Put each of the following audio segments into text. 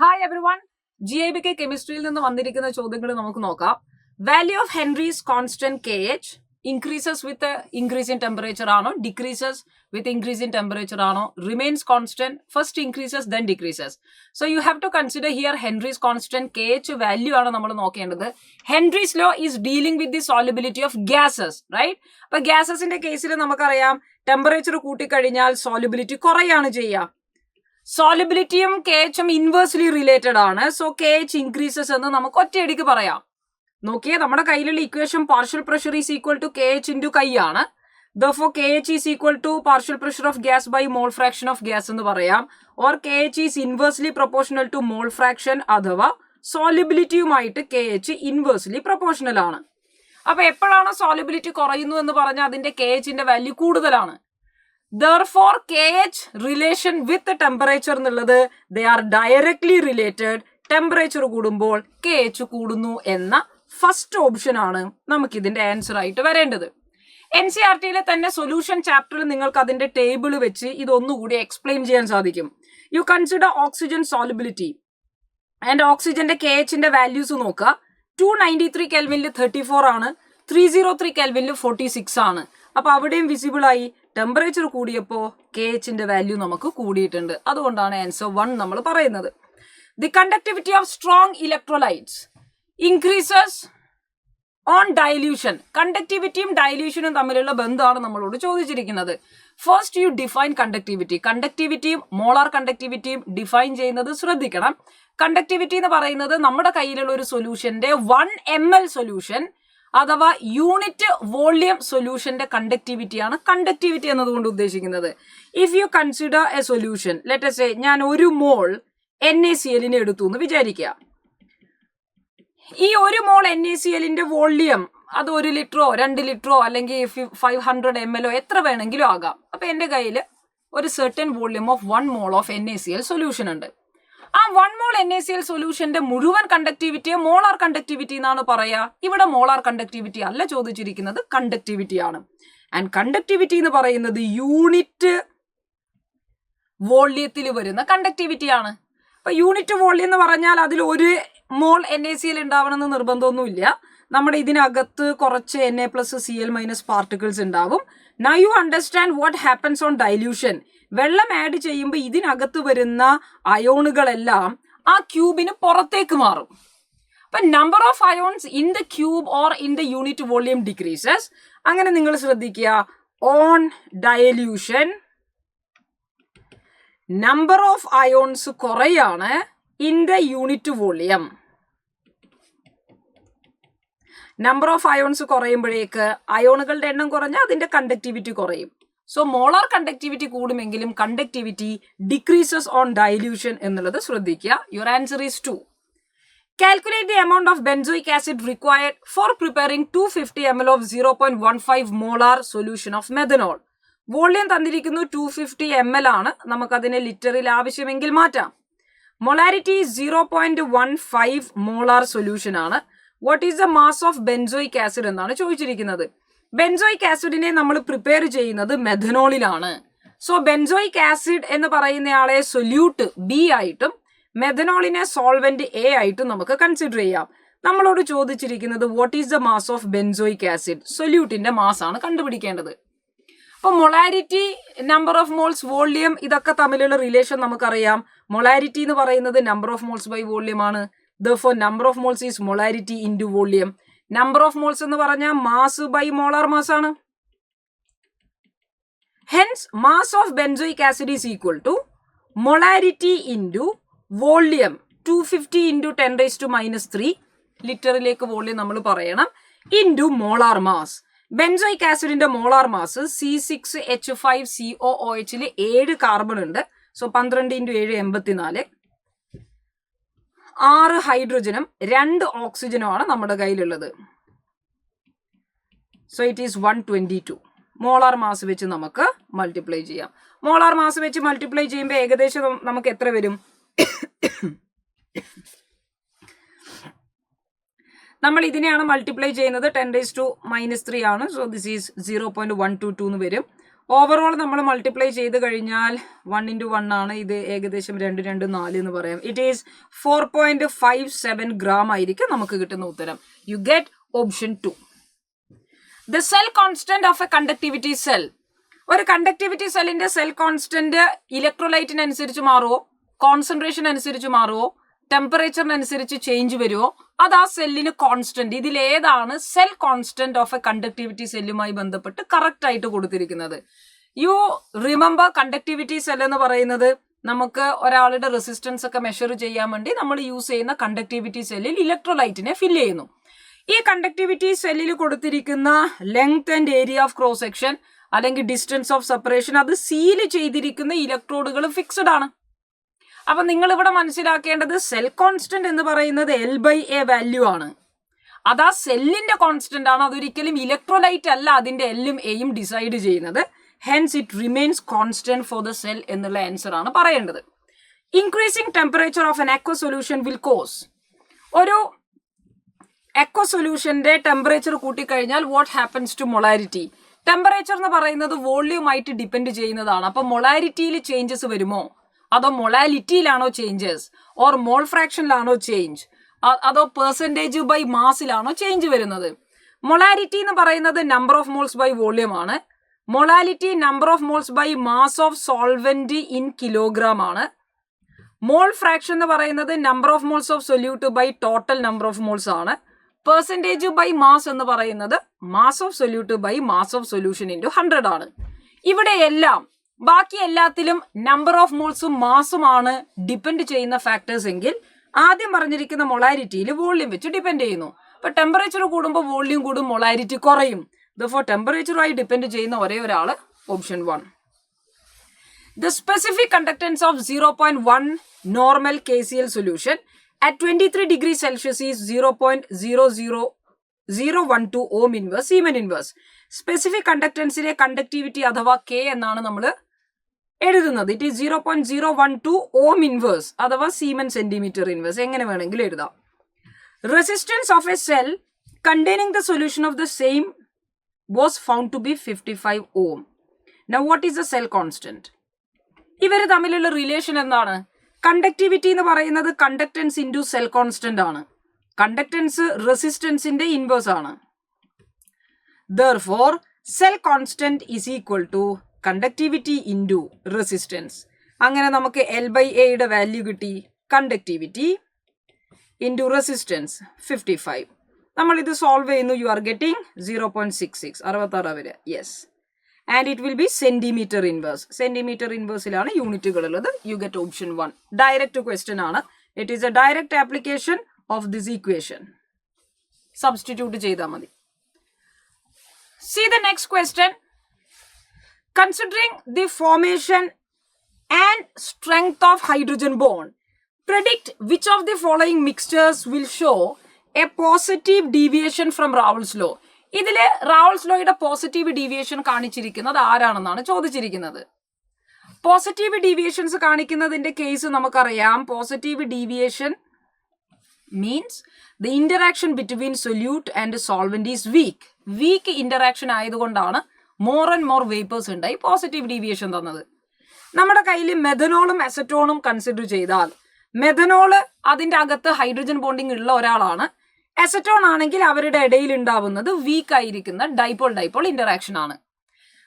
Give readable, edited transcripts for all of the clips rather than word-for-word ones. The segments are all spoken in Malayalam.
ഹായ് എവരിവൺ, GIBK കെമിസ്ട്രിയിൽ നിന്ന് വന്നിരിക്കുന്ന ചോദ്യങ്ങൾ നമുക്ക് നോക്കാം. Value of Henry's constant KH increases with increase in temperature ആണോ, decreases with increase in temperature ആണോ, remains constant, first increases then decreases. So you have to consider here Henry's constant KH value ആണ് നമ്മൾ നോക്കേണ്ടത്. Henry's law is dealing with the solubility of gases, right? അപ്പൊ ഗ്യാസസിന്റെ കേസിൽ നമുക്കറിയാം ടെമ്പറേച്ചർ കൂട്ടിക്കഴിഞ്ഞാൽ സോളിബിലിറ്റി കുറയാണ് ചെയ്യുക. സോളിബിലിറ്റിയും KHും ഇൻവേഴ്സ്ലി റിലേറ്റഡ് ആണ്. സോ KH ഇൻക്രീസസ് എന്ന് നമുക്ക് ഒറ്റയടിക്ക് പറയാം. നോക്കിയേ, നമ്മുടെ കയ്യിലുള്ള equation partial pressure is equal to KH into chi ആണ്. Therefore KH is equal to partial pressure of gas by mole fraction of gas എന്ന് പറയാം. Or KH is inversely proportional to mole fraction അഥവാ സോളിബിലിറ്റിയുമായിട്ട് KH ഇൻവേഴ്സ്ലി പ്രൊപ്പോർഷണൽ ആണ്. അപ്പൊ എപ്പോഴാണ് സോളിബിലിറ്റി കുറയുന്നു എന്ന് പറഞ്ഞാൽ അതിന്റെ KHന്റെ വാല്യൂ കൂടുതലാണ്. Therefore KH relation with temperature എന്നുള്ളത് they are directly related. Temperature കൂടുമ്പോൾ KH കൂടുന്നു എന്ന ഫസ്റ്റ് ഓപ്ഷൻ ആണ് നമുക്ക് ഇതിന്റെ ആൻസർ ആയിട്ട് വരേണ്ടത്. NCERTയിലെ തന്നെ സൊല്യൂഷൻ ചാപ്റ്ററിൽ നിങ്ങൾക്ക് അതിന്റെ ടേബിൾ വെച്ച് ഇതൊന്നുകൂടി എക്സ്പ്ലെയിൻ ചെയ്യാൻ സാധിക്കും. U consider oxygen solubility and ഓക്സിജന്റെ KHന്റെ വാല്യൂസ് നോക്കുക. 293 കെൽവിനിൽ 34 ആണ്, 303 കെൽവിനിൽ 46 ആണ്. അപ്പൊ അവിടെയും വിസിബിൾ ആയി ടെമ്പറേച്ചർ കൂടിയപ്പോൾ KHന്റെ വാല്യൂ നമുക്ക് കൂടിയിട്ടുണ്ട്. അതുകൊണ്ടാണ് ആൻസർ 1 നമ്മൾ പറയുന്നത്. The conductivity of strong electrolytes increases on dilution. കണ്ടക്ടിവിറ്റിയും ഡൈല്യൂഷനും തമ്മിലുള്ള ബന്ധമാണ് നമ്മളോട് ചോദിച്ചിരിക്കുന്നത്. First you define conductivity. കണ്ടക്ടിവിറ്റിയും മോളാർ കണ്ടക്ടിവിറ്റിയും ഡിഫൈൻ ചെയ്യുന്നത് ശ്രദ്ധിക്കണം. കണ്ടക്ടിവിറ്റി എന്ന് പറയുന്നത് നമ്മുടെ കയ്യിലുള്ള ഒരു സൊല്യൂഷന്റെ 1 ml സൊല്യൂഷൻ അഥവാ യൂണിറ്റ് വോള്യം സൊല്യൂഷന്റെ കണ്ടക്ടിവിറ്റിയാണ് കണ്ടക്ടിവിറ്റി എന്നതുകൊണ്ട് ഉദ്ദേശിക്കുന്നത്. If you consider a solution, let us say ഞാൻ 1 മോൾ NaCl എടുത്തു എന്ന് വിചാരിക്കുക. ഈ 1 മോൾ NaClന്റെ വോള്യം അത് 1 ലിറ്ററോ 2 ലിറ്ററോ അല്ലെങ്കിൽ 500 ml എത്ര വേണമെങ്കിലും ആകാം. അപ്പൊ എന്റെ കയ്യിൽ ഒരു certain volume of 1 mole of NaCl solution ഉണ്ട്. ആ 1 മോൾ NaCl സൊല്യൂഷന്റെ മുഴുവൻ കണ്ടക്ടിവിറ്റിയെ മോളാർ കണ്ടക്ടിവിറ്റി എന്നാണ് പറയാ. ഇവിടെ മോളാർ കണ്ടക്ടിവിറ്റി അല്ല ചോദിച്ചിരിക്കുന്നത്, കണ്ടക്ടിവിറ്റി ആണ്. ആൻഡ് കണ്ടക്ടിവിറ്റി എന്ന് പറയുന്നത് യൂണിറ്റ് വോള്യത്തിൽ വരുന്ന കണ്ടക്ടിവിറ്റി ആണ്. അപ്പൊ യൂണിറ്റ് വോള്യം എന്ന് പറഞ്ഞാൽ അതിൽ 1 മോൾ NaCl ഉണ്ടാവണമെന്ന് നിർബന്ധമൊന്നുമില്ല. നമ്മുടെ ഇതിനകത്ത് കുറച്ച് Na+Cl- പാർട്ടിക്കിൾസ് ഉണ്ടാവും. Now you understand what happens on dilution. വെള്ളം ആഡ് ചെയ്യുമ്പോൾ ഇതിനകത്ത് വരുന്ന അയോണുകളെല്ലാം ആ ക്യൂബിന് പുറത്തേക്ക് മാറും. അപ്പൊ number of ions in the cube or in the unit volume decreases. അങ്ങനെ നിങ്ങൾ ശ്രദ്ധിക്കുക, on dilution number of ions കുറയാണ് in the unit volume. Number of ions കുറയുമ്പോഴേക്ക് അയോണുകളുടെ എണ്ണം കുറഞ്ഞാൽ അതിന്റെ കണ്ടക്ടിവിറ്റി കുറയും. സോ മോളാർ കണ്ടക്ടിവിറ്റി കൂടുമെങ്കിലും കണ്ടക്ടിവിറ്റി ഡിക്രീസസ് ഓൺ ഡൈല്യൂഷൻ എന്നുള്ളത് ശ്രദ്ധിക്കുക. Your answer is 2. Calculate the amount of benzoic acid required for preparing 250 ml of 0.15 molar solution of methanol. Volume തന്നിരിക്കുന്നു 250 ml ആണ്. നമുക്കതിനെ ലിറ്ററിൽ ആവശ്യമെങ്കിൽ മാറ്റാം. മൊളാരിറ്റി 0.15 മോളാർ സൊല്യൂഷൻ ആണ്. What is the mass of benzoic acid എന്നാണ് ചോദിച്ചിരിക്കുന്നത്. ബെൻസോയിക് ആസിഡിനെ നമ്മൾ പ്രിപ്പയർ ചെയ്യുന്നത് മെഥനോളിലാണ്. സോ ബെൻസോയിക് ആസിഡ് എന്ന് പറയുന്നയാളെ സൊല്യൂട്ട് B ആയിട്ടും മെഥനോളിനെ സോൾവെന്റ് A ആയിട്ടും നമുക്ക് കൺസിഡർ ചെയ്യാം. നമ്മളോട് ചോദിച്ചിരിക്കുന്നത് what is the mass of benzoic acid. സൊല്യൂട്ടിന്റെ മാസ് ആണ് കണ്ടുപിടിക്കേണ്ടത്. അപ്പൊ molarity, number of moles, volume ഇതൊക്കെ തമ്മിലുള്ള റിലേഷൻ നമുക്കറിയാം. മൊളാരിറ്റി എന്ന് പറയുന്നത് number of moles by volume ആണ്. Therefore number of moles is molarity into volume. Number of moles എന്ന് പറഞ്ഞാൽ മാസ് ബൈ മോളാർ മാസ് ആണ്. Hence mass of benzoic acid is equal to molarity into volume. 250 into 10⁻³ ലിറ്ററിലേക്ക് വോള്യം നമ്മൾ പറയണം, into മോളാർ മാസ്. ബെൻസോയിക് ആസിഡിന്റെ മോളാർ മാസ് C6H5COOH 7 കാർബൺ ഉണ്ട്. സോ 12 × 7 84. 6 ഹൈഡ്രജനും 2 ഓക്സിജനുമാണ് നമ്മുടെ കയ്യിലുള്ളത്. So it is 122. Molar mass വെച്ച് നമുക്ക് മൾട്ടിപ്ലൈ ചെയ്യാം. മോളാർ മാസ് വെച്ച് മൾട്ടിപ്ലൈ ചെയ്യുമ്പോൾ ഏകദേശം നമുക്ക് എത്ര വരും? നമ്മൾ ഇതിനെയാണ് മൾട്ടിപ്ലൈ ചെയ്യുന്നത്. 10⁻³ ആണ്. സോ ദിസ് ഈസ് 0.122 എന്ന് വരും. ഓവറോൾ നമ്മൾ മൾട്ടിപ്ലൈ ചെയ്ത് കഴിഞ്ഞാൽ 1 into 1 ആണ്. ഇത് ഏകദേശം 224 എന്ന് പറയാം. ഇറ്റ് ഈസ് 4.57 gram ആയിരിക്കും നമുക്ക് കിട്ടുന്ന ഉത്തരം. U get option 2. The cell constant of a conductivity cell. ഒരു കണ്ടക്ടിവിറ്റി സെല്ലിന്റെ സെൽ കോൺസ്റ്റന്റ് ഇലക്ട്രോലൈറ്റിനനുസരിച്ച് മാറുമോ, കോൺസെൻട്രേഷൻ അനുസരിച്ച് മാറുമോ, ടെമ്പറേച്ചറിനനുസരിച്ച് ചേഞ്ച് വരുമോ, അത് ആ സെല്ലിന് കോൺസ്റ്റന്റ്. ഇതിൽ ഏതാണ് cell constant of a conductivity സെല്ലുമായി ബന്ധപ്പെട്ട് കറക്റ്റ് ആയിട്ട് കൊടുത്തിരിക്കുന്നത്? യു റിമെമ്പർ, കണ്ടക്ടിവിറ്റി സെൽ എന്ന് പറയുന്നത് നമുക്ക് ഒരാളുടെ റെസിസ്റ്റൻസ് ഒക്കെ മെഷർ ചെയ്യാൻ വേണ്ടി നമ്മൾ യൂസ് ചെയ്യുന്ന കണ്ടക്ടിവിറ്റി സെല്ലിൽ ഇലക്ട്രോലൈറ്റിനെ ഫില്ല് ചെയ്യുന്നു. ഈ കണ്ടക്ടിവിറ്റി സെല്ലിൽ കൊടുത്തിരിക്കുന്ന length and area of cross section അല്ലെങ്കിൽ ഡിസ്റ്റൻസ് ഓഫ് സെപ്പറേഷൻ, അത് സീൽ ചെയ്തിരിക്കുന്ന ഇലക്ട്രോഡുകൾ ഫിക്സഡ് ആണ്. അപ്പൊ നിങ്ങൾ ഇവിടെ മനസ്സിലാക്കേണ്ടത് സെൽ കോൺസ്റ്റന്റ് എന്ന് പറയുന്നത് L/A വാല്യൂ ആണ്. അത് ആ സെല്ലിന്റെ കോൺസ്റ്റന്റ് ആണ്. അതൊരിക്കലും ഇലക്ട്രോലൈറ്റ് അല്ല അതിന്റെ L ഉം A യും ഡിസൈഡ് ചെയ്യുന്നത്. Hence it remains constant for the cell എന്നുള്ള ആൻസർ ആണ് പറയേണ്ടത്. Increasing temperature of an aqua solution will cause. ഒരു അക്വ സൊല്യൂഷന്റെ ടെമ്പറേച്ചർ കൂട്ടിക്കഴിഞ്ഞാൽ what happens to molarity? Temperature എന്ന് പറയുന്നത് വോള്യൂം ആയിട്ട് ഡിപ്പെൻഡ് ചെയ്യുന്നതാണ്. അപ്പൊ മൊളാരിറ്റിയിൽ ചേഞ്ചസ് വരുമോ, അതോ മൊളാലിറ്റിയിലാണോ ചേഞ്ചസ്, ഓർ മോൾ ഫ്രാക്ഷനിലാണോ ചേഞ്ച്, അതോ പെർസെൻറ്റേജ് ബൈ മാസിലാണോ ചേഞ്ച് വരുന്നത്? മൊളാലിറ്റി എന്ന് പറയുന്നത് number of moles by volume ആണ്. Molality number of moles by mass of solvent in kilogram ആണ്. മോൾ ഫ്രാക്ഷൻ എന്ന് പറയുന്നത് number of moles of solute by total number of moles ആണ്. പെർസെൻറ്റേജ് ബൈ മാസ് എന്ന് പറയുന്നത് mass of solute by mass of solution into 100 ആണ്. ഇവിടെ എല്ലാം ബാക്കി എല്ലാത്തിലും നമ്പർ ഓഫ് മോൾസും മാസും ആണ് ഡിപ്പെൻഡ് ചെയ്യുന്ന ഫാക്ടേഴ്സ് എങ്കിൽ ആദ്യം പറഞ്ഞിരിക്കുന്ന മൊളാരിറ്റിയിൽ വോള്യൂം വെച്ച് ഡിപ്പെൻഡ് ചെയ്യുന്നു. അപ്പൊ ടെമ്പറേച്ചർ കൂടുമ്പോൾ വോള്യൂം കൂടും, മൊളാരിറ്റി കുറയും. ദെർഫോർ ടെമ്പറേച്ചറുമായി ഡിപ്പെൻഡ് ചെയ്യുന്ന ഒരേ ഒരാള് option 1. The specific conductance of 0.1 normal KCl solution at 23 degrees Celsius is 0.00012 ohm inverse Siemens inverse. Specific കണ്ടക്ടൻസിലെ കണ്ടക്ടിവിറ്റി അഥവാ K എന്നാണ് നമ്മൾ എഴുതുന്നത്. ഇറ്റ് ഈസ് 0.012 ohm inverse അഥവാ Siemens centimeter inverse, എങ്ങനെ വേണമെങ്കിലും എഴുതാം. Resistance of a cell containing the solution of the same was found to be 55 ohm. Now what is the cell constant? ഇവർ തമ്മിലുള്ള റിലേഷൻ എന്താണ്? കണ്ടക്ടിവിറ്റി എന്ന് പറയുന്നത് കണ്ടക്ടൻസ് ഇൻറ്റു സെൽ കോൺസ്റ്റന്റ് ആണ്. കണ്ടക്ടൻസ് റെസിസ്റ്റൻസിന്റെ ഇൻവേഴ്സ് ആണ്. Therefore, cell constant is equal to conductivity into resistance. അങ്ങനെ നമുക്ക് L/A യുടെ വാല്യൂ കിട്ടി. Conductivity into resistance 55. നമ്മൾ ഇത് സോൾവ് ചെയ്യുന്നു. യു ആർ ഗെറ്റിംഗ് 0.66, 66 വരെ. Yes, and it will be centimetre inverse. Centimetre ഇൻവേഴ്സിലാണ് യൂണിറ്റുകൾ ഉള്ളത്. You get option 1. Direct question ആണ്. It is a direct application of this equation. Substitute ചെയ്താൽ മതി. See the next question. Considering the formation and strength of hydrogen bond, predict which of the following mixtures will show a positive deviation from Raoult's law. ഇതില് റാവൾസ് ലോയുടെ പോസിറ്റീവ് ഡീവിയേഷൻ കാണിച്ചിരിക്കുന്നത് ആരാണെന്നാണ് ചോദിച്ചിരിക്കുന്നത്. പോസിറ്റീവ് ഡീവിയേഷൻസ് കാണിക്കുന്നതിന്റെ കേസ് നമുക്കറിയാം. Positive deviation means the interaction between solute and solvent is weak. Weak interaction ആയതുകൊണ്ടാണ് മോർ ആൻഡ് മോർ വേപ്പേഴ്സ് ഉണ്ടായി പോസിറ്റീവ് ഡീവിയേഷൻ തന്നത്. നമ്മുടെ കയ്യിൽ മെഥനോളും അസറ്റോണും കൺസിഡർ ചെയ്താൽ മെഥനോള് അതിന്റെ അകത്ത് ഹൈഡ്രജൻ ബോണ്ടിങ് ഉള്ള ഒരാളാണ്. അസറ്റോൺ ആണെങ്കിൽ അവരുടെ ഇടയിൽ ഉണ്ടാവുന്നത് വീക്ക് ആയിരിക്കുന്ന ഡൈപോൾ ഇന്ററാക്ഷൻ ആണ്.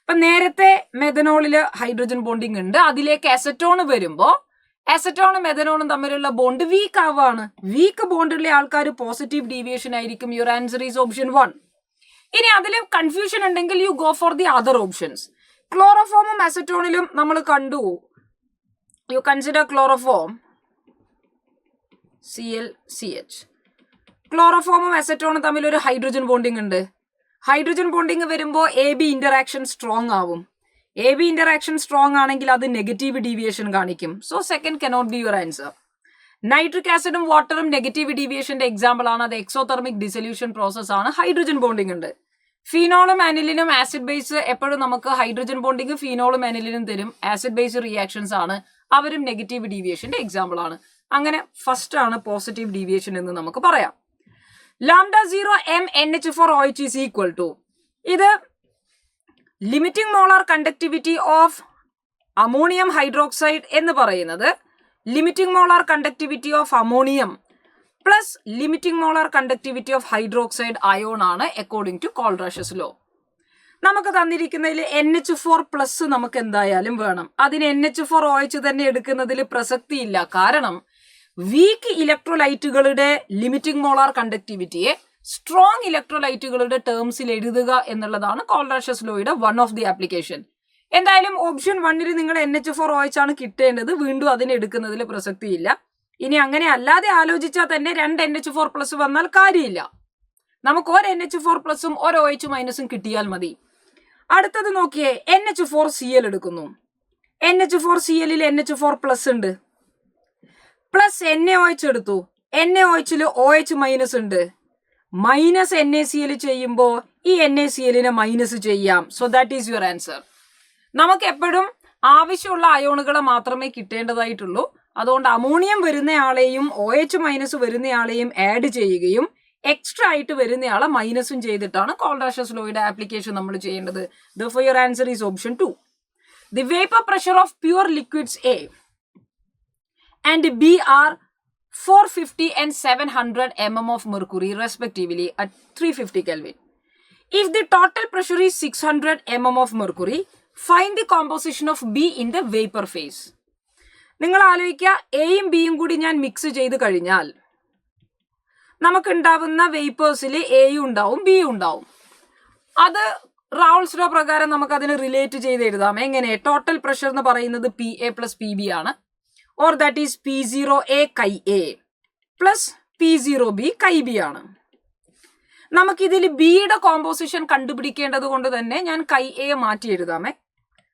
അപ്പൊ നേരത്തെ മെഥനോളില് ഹൈഡ്രജൻ ബോണ്ടിങ് ഉണ്ട്. അതിലേക്ക് അസറ്റോണ് വരുമ്പോ അസറ്റോണും മെഥനോളും തമ്മിലുള്ള ബോണ്ട് വീക്ക് ആവാണ്. വീക്ക് ബോണ്ടുള്ള ആൾക്കാർ പോസിറ്റീവ് ഡീവിയേഷൻ ആയിരിക്കും. Your answer is option 1. ഇനി അതിൽ കൺഫ്യൂഷൻ ഉണ്ടെങ്കിൽ you go for the other options. ക്ലോറോഫോമും അസറ്റോണിലും നമ്മൾ കണ്ടു. You consider chloroform ClCH. ക്ലോറോഫോമും അസറ്റോണും തമ്മിൽ ഒരു ഹൈഡ്രജൻ ബോണ്ടിങ് ഉണ്ട്. ഹൈഡ്രജൻ ബോണ്ടിങ് വരുമ്പോൾ AB ഇന്ററാക്ഷൻ സ്ട്രോങ് ആവും. AB ഇന്ററാക്ഷൻ സ്ട്രോങ് ആണെങ്കിൽ അത് നെഗറ്റീവ് ഡീവിയേഷൻ കാണിക്കും. So second cannot be your answer. Nitric ആസിഡും വാട്ടറും നെഗറ്റീവ് ഡീവിയേഷന്റെ എക്സാമ്പിൾ ആണ്. അത് എക്സോതെർമിക് ഡിസൊല്യൂഷൻ പ്രോസസ് ആണ്. ഹൈഡ്രജൻ ബോണ്ടിങ് ഉണ്ട്. ഫീനോളും അനിലിനും ആസിഡ് ബേസ് എപ്പോഴും നമുക്ക് ഹൈഡ്രജൻ ബോണ്ടിങ് ഫീനോളും അനിലിനും തരും. ആസിഡ് ബേസ് റിയാക്ഷൻസ് ആണ്. അവരും നെഗറ്റീവ് ഡീവിയേഷന്റെ എക്സാമ്പിൾ ആണ്. അങ്ങനെ ഫസ്റ്റ് ആണ് പോസിറ്റീവ് ഡീവിയേഷൻ എന്ന് നമുക്ക് പറയാം. λ0 MnH4OH is equal to, ഇത് limiting molar conductivity of ammonium hydroxide എന്ന് പറയുന്നത് limiting molar conductivity of ammonium plus limiting molar conductivity of hydroxide ion ആണ് അക്കോർഡിംഗ് ടു കോൾറാഷസ് ലോ. നമുക്ക് തന്നിരിക്കുന്നതിൽ NH4+ നമുക്ക് എന്തായാലും വേണം. അതിന് NH4OH തന്നെ എടുക്കുന്നതിൽ പ്രസക്തിയില്ല. കാരണം വീക്ക് ഇലക്ട്രോലൈറ്റുകളുടെ ലിമിറ്റിംഗ് മോളാർ കണ്ടക്ടിവിറ്റിയെ സ്ട്രോങ് ഇലക്ട്രോലൈറ്റുകളുടെ ടേംസിൽ എഴുതുക എന്നുള്ളതാണ് Kohlrausch's ലോയുടെ one of the application. എന്തായാലും ഓപ്ഷൻ 1 നിങ്ങൾ NH4OH ആണ് കിട്ടേണ്ടത്. വീണ്ടും അതിന് എടുക്കുന്നതിൽ പ്രസക്തിയില്ല. ഇനി അങ്ങനെ അല്ലാതെ ആലോചിച്ചാൽ തന്നെ 2 NH4+ വന്നാൽ കാര്യമില്ല. നമുക്ക് ഒരു NH4+ഉം ഒരു OH- കിട്ടിയാൽ മതി. അടുത്തത് നോക്കിയേ, NH4Cl എടുക്കുന്നു. NH4Cl NH4+ ഉണ്ട്, പ്ലസ് NaOH എടുത്തു. NaOH OH- ഉണ്ട്. മൈനസ് NaCl ചെയ്യുമ്പോൾ ഈ NaCl മൈനസ് ചെയ്യാം. So that is your answer. നമുക്ക് എപ്പോഴും ആവശ്യമുള്ള അയോണുകളെ മാത്രമേ കിട്ടേണ്ടതായിട്ടുള്ളൂ. അതുകൊണ്ട് അമോണിയം വരുന്നയാളെയും OH- വരുന്നയാളെയും ആഡ് ചെയ്യുകയും എക്സ്ട്രാ ആയിട്ട് വരുന്നയാളെ മൈനസും ചെയ്തിട്ടാണ് കോൾറാഷസ് ലോയുടെ ആപ്ലിക്കേഷൻ നമ്മൾ ചെയ്യേണ്ടത്. Therefore your answer is option 2. The vapor pressure of pure liquids A and B are 450 and 700 mm of mercury respectively at 350 Kelvin. If the total pressure is 600 mm of mercury, find the composition of B in the vapor phase. നിങ്ങൾ ആലോചിക്കുക, എയും ബിയും കൂടി ഞാൻ മിക്സ് ചെയ്ത് കഴിഞ്ഞാൽ നമുക്ക് ഉണ്ടാവുന്ന വേപ്പേഴ്സിൽ എയും ഉണ്ടാവും ബിയും ഉണ്ടാവും. അത് റൗൾസ് ലോ പ്രകാരം നമുക്ക് അതിന് റിലേറ്റ് ചെയ്ത് എഴുതാം. എങ്ങനെ? ടോട്ടൽ പ്രഷർ എന്ന് പറയുന്നത് PA + PB ആണ്. Or that is P0A Chi A plus P0B Chi B ആണ്. നമുക്കിതിൽ ബിയുടെ കോമ്പോസിഷൻ കണ്ടുപിടിക്കേണ്ടത് കൊണ്ട് തന്നെ ഞാൻ Chi A മാറ്റി എഴുതാമേ.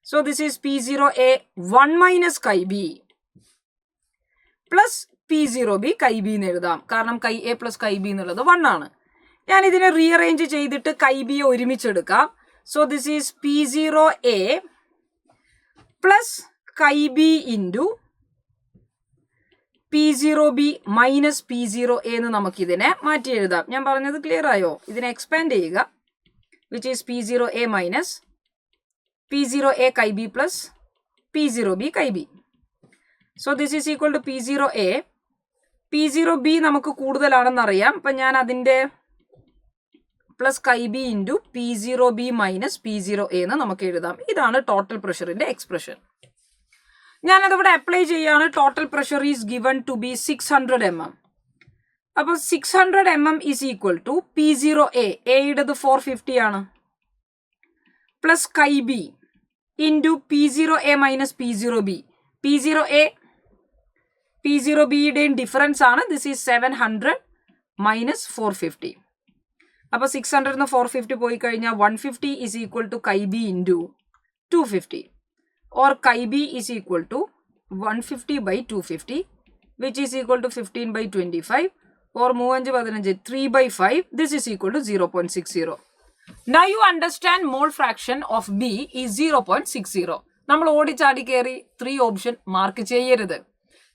So this is P0A 1 - Chi B plus P0B Chi B എന്ന് എഴുതാം. കാരണം Chi A + Chi B എന്നുള്ളത് 1 ആണ്. ഞാൻ ഇതിനെ റീഅറേഞ്ച് ചെയ്തിട്ട് Chi B ഒരുമിച്ചെടുക്കാം. So this is P0A plus Chi B into P0B minus P0A എന്ന് നമുക്കിതിനെ മാറ്റി എഴുതാം. ഞാൻ പറഞ്ഞത് ക്ലിയർ ആയോ? ഇതിനെ എക്സ്പാൻഡ് ചെയ്യുക, which is P0A minus P0A Chi B plus P0B Chi B. So this is equal to P0A. P0B നമുക്ക് കൂടുതലാണെന്നറിയാം. അപ്പം ഞാൻ അതിൻ്റെ plus Chi B into P0B minus P0A എന്ന് നമുക്ക് എഴുതാം. ഇതാണ് ടോട്ടൽ പ്രഷറിൻ്റെ എക്സ്പ്രഷൻ. ഞാനതിവിടെ അപ്ലൈ ചെയ്യാണ്. Total pressure is given to be 600 mm. അപ്പോൾ 600 mm is equal to P0A, എയുടേത് 450 ആണ്, plus Chi B into P0A minus P0B. P0Bയുടെയും difference ആണ്. This is 700 minus 450. അപ്പോൾ 600 450 പോയി കഴിഞ്ഞാൽ 150 is equal to Chi B into 250. or Chi B is equal to 150 by 250, which is equal to 15 by 25, or 3 by 5. This is equal to 0.60. Now you understand mole fraction of B is 0.60. നമ്മൾ ഓടിച്ചാടി കയറി 3 ഓപ്ഷൻ മാർക്ക് ചെയ്യരുത്.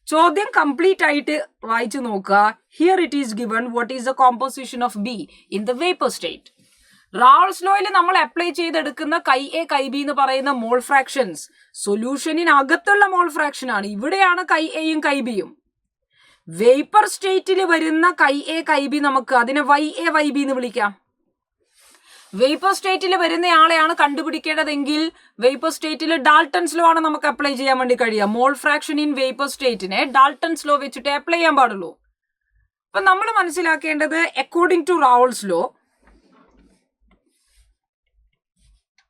ചോദ്യം കംപ്ലീറ്റ് ആയിട്ട് വായിച്ചു നോക്കുക. Here it is given what is the composition of B in the vapour state. Raoult's ലോയിൽ നമ്മൾ അപ്ലൈ ചെയ്തെടുക്കുന്ന Chi A Chi B എന്ന് പറയുന്ന മോൾ ഫ്രാക്ഷൻസ് സൊല്യൂഷനിനകത്തുള്ള മോൾ ഫ്രാക്ഷൻ ആണ്. ഇവിടെയാണ് Chi Aയും Chi Bയും. വേപ്പർ സ്റ്റേറ്റിൽ വരുന്ന Chi A Chi B നമുക്ക് അതിനെ YA YB എന്ന് വിളിക്കാം. വേപ്പർ സ്റ്റേറ്റിൽ വരുന്നയാളെയാണ് കണ്ടുപിടിക്കേണ്ടതെങ്കിൽ വേപ്പർ സ്റ്റേറ്റിൽ ഡാൾട്ടൺസ് ലോ ആണ് നമുക്ക് അപ്ലൈ ചെയ്യാൻ വേണ്ടി കഴിയുക. മോൾ ഫ്രാക്ഷൻ ഇൻ വേപ്പർ സ്റ്റേറ്റിനെ ഡാൾട്ടൺസ് ലോ വെച്ചിട്ട് അപ്ലൈ ചെയ്യാൻ പാടുള്ളൂ. അപ്പൊ നമ്മൾ മനസ്സിലാക്കേണ്ടത് according to Raoult's law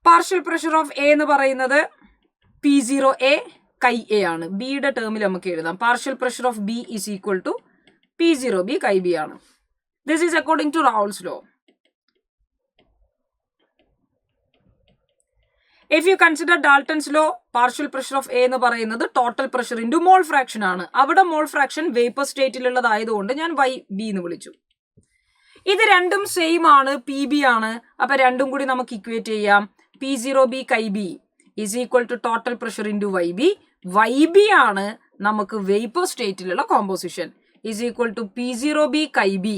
partial pressure of A എന്ന് പറയുന്നത് P0A Chi A ആണ്. ബിയുടെ ടേമിൽ നമുക്ക് എഴുതാം. Partial pressure of B is equal to P0B Chi B ആണ്. This is according to Raoult's law. If you consider Dalton's law, partial pressure of A എന്ന് പറയുന്നത് total pressure into mole fraction ആണ്. അവിടെ മോൾ ഫ്രാക്ഷൻ വേപ്പർ സ്റ്റേറ്റിലുള്ളതായതുകൊണ്ട് ഞാൻ YB എന്ന് വിളിച്ചു. ഇത് രണ്ടും സെയിം ആണ്, PB ആണ്. അപ്പൊ രണ്ടും കൂടി നമുക്ക് ഇക്വേറ്റ് ചെയ്യാം. P0B Chi B is equal to total pressure into YB. YB ആണ് നമുക്ക് വേപ്പർ സ്റ്റേറ്റിലുള്ള composition. Is equal to P0B Chi B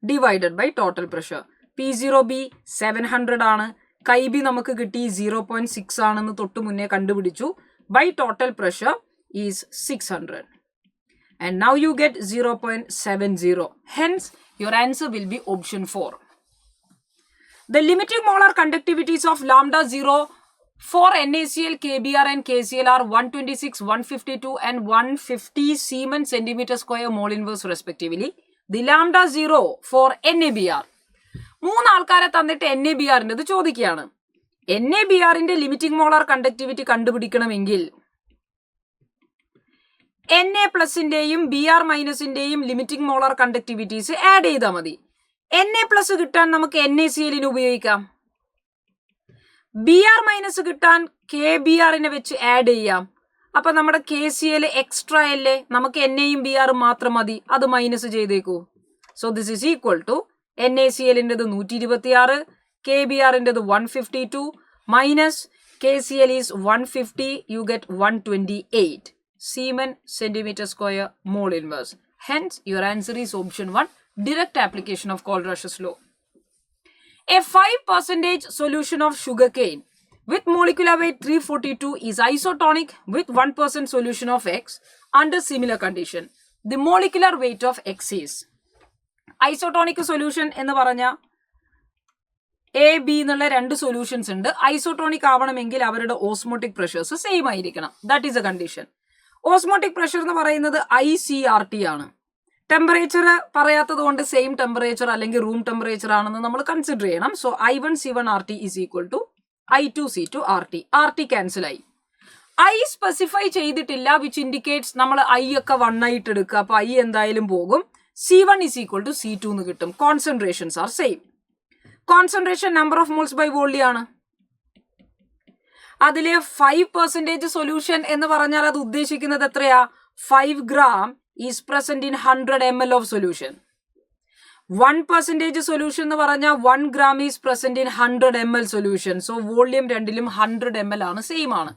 divided by total pressure. P0B 700 ആണ്, കൈബി നമുക്ക് കിട്ടി 0.6 ആണെന്ന് തൊട്ട് മുന്നേ കണ്ടുപിടിച്ചു. By total pressure is 600. And now you get 0.70. Hence, your answer will be option 4. The limiting molar conductivities of lambda 0 for NaCl, KBr and KCl are 126, 152 and 150 Siemens centimeter square mole inverse respectively. The lambda 0 for NaBr. 3 ആൾക്കാരെ തന്നിട്ട് NaBrന്റെ ചോദിക്കുകയാണ്. NaBrന്റെ ലിമിറ്റിംഗ് മോളാർ കണ്ടക്ടിവിറ്റി കണ്ടുപിടിക്കണമെങ്കിൽ Na പ്ലസിന്റെയും Br മൈനസിന്റെയും ലിമിറ്റിംഗ് മോളാർ കണ്ടക്ടിവിറ്റീസ് ആഡ് ചെയ്താൽ മതി. Na പ്ലസ് കിട്ടാൻ നമുക്ക് NaCl ഉപയോഗിക്കാം. Br മൈനസ് കിട്ടാൻ KBrനെ വെച്ച് ആഡ് ചെയ്യാം. അപ്പൊ നമ്മുടെ KCl എക്സ്ട്രാ അല്ലേ, നമുക്ക് NAയും Br മാത്രം മതി, അത് മൈനസ് ചെയ്തേക്കൂ. So this is equal to NaClന്റേത് 126, KBrന്റേത് 152 minus KCl is 150, you get 128 Siemens centimeter square mole inverse. Hence, your answer is option 1, direct application of Kohlrausch's law. A 5% solution of sugarcane with molecular weight 342 is isotonic with 1% solution of X under similar condition. The molecular weight of X is. Isotonic solution എന്ന് പറഞ്ഞ എ ബി എന്നുള്ള 2 സൊല്യൂഷൻസ് ഉണ്ട്. ഐസോട്ടോണിക് ആവണമെങ്കിൽ അവരുടെ ഓസ്മോട്ടിക് പ്രഷേഴ്സ് സെയിം ആയിരിക്കണം. That is a condition. Osmotic pressure എന്ന് പറയുന്നത് ICRT ആണ്. ടെമ്പറേച്ചർ പറയാത്തത് കൊണ്ട് സെയിം ടെമ്പറേച്ചർ അല്ലെങ്കിൽ റൂം ടെമ്പറേച്ചർ ആണെന്ന് നമ്മൾ കൺസിഡർ ചെയ്യണം. So I1C1RT is equal to I2C2RT. RT cancel ആയി. I സ്പെസിഫൈ ചെയ്തിട്ടില്ല, വിച്ച് ഇൻഡിക്കേറ്റ്സ് നമ്മൾ I ഒക്കെ 1 ആയിട്ട് എടുക്കുക. അപ്പൊ I എന്തായാലും പോകും. C1 is equal to C2 എന്ന് കിട്ടും. Concentrations are same. Concentration number of moles by volume ആണ്. അതിലെ 5% സൊല്യൂഷൻ എന്ന് പറഞ്ഞാൽ അത് ഉദ്ദേശിക്കുന്നത് എത്രയാ? 5 gram is present in 100 ml of solution. 1% solution എന്ന് പറഞ്ഞാൽ 1 gram is present in 100 ml solution. So volume രണ്ടിലും 100 ml ആണ്, സെയിം ആണ്.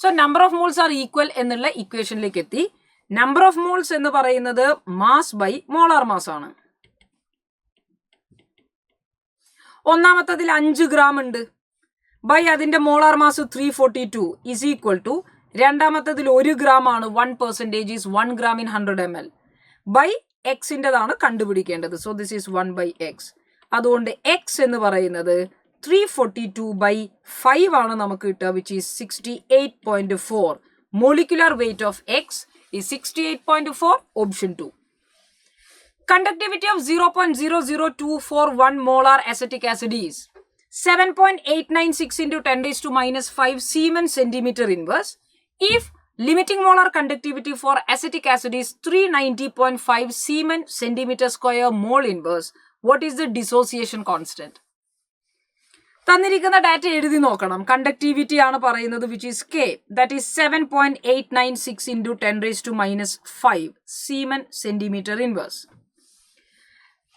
So number of moles are equal എന്നുള്ള ഇക്വേഷനിലേക്ക് എത്തി. നമ്പർ ഓഫ് മോൾസ് എന്ന് പറയുന്നത് മാസ് ബൈ മോളാർ മാസ് ആണ്. ഒന്നാമത്തതിൽ 5 gram ഉണ്ട് ബൈ അതിന്റെ molar mass 342 is equal to രണ്ടാമത്തതിൽ 1 gram ആണ്, 1% ഈസ് 1 gram ഇൻ 100 ml ബൈ എക്സിൻ്റെതാണ് കണ്ടുപിടിക്കേണ്ടത്. So this is 1 by X. അതുകൊണ്ട് എക്സ് എന്ന് പറയുന്നത് 342 ബൈ 5 ആണ് നമുക്ക് കിട്ടുക, which is 68.4. Molecular weight of X is 68.4, option 2. Conductivity of 0.0024 molar acetic acid is 7.896 into 10 raised to minus 5 Siemens centimeter inverse. If limiting molar conductivity for acetic acid is 390.5 Siemens centimeter square mole inverse, what is the dissociation constant? തന്നിരിക്കുന്ന ഡാറ്റ എഴുതി നോക്കണം. കണ്ടക്ടിവിറ്റി ആണ് പറയുന്നത്, which is K, that is 7.896 into 10 raised to minus 5 Siemens centimeter inverse.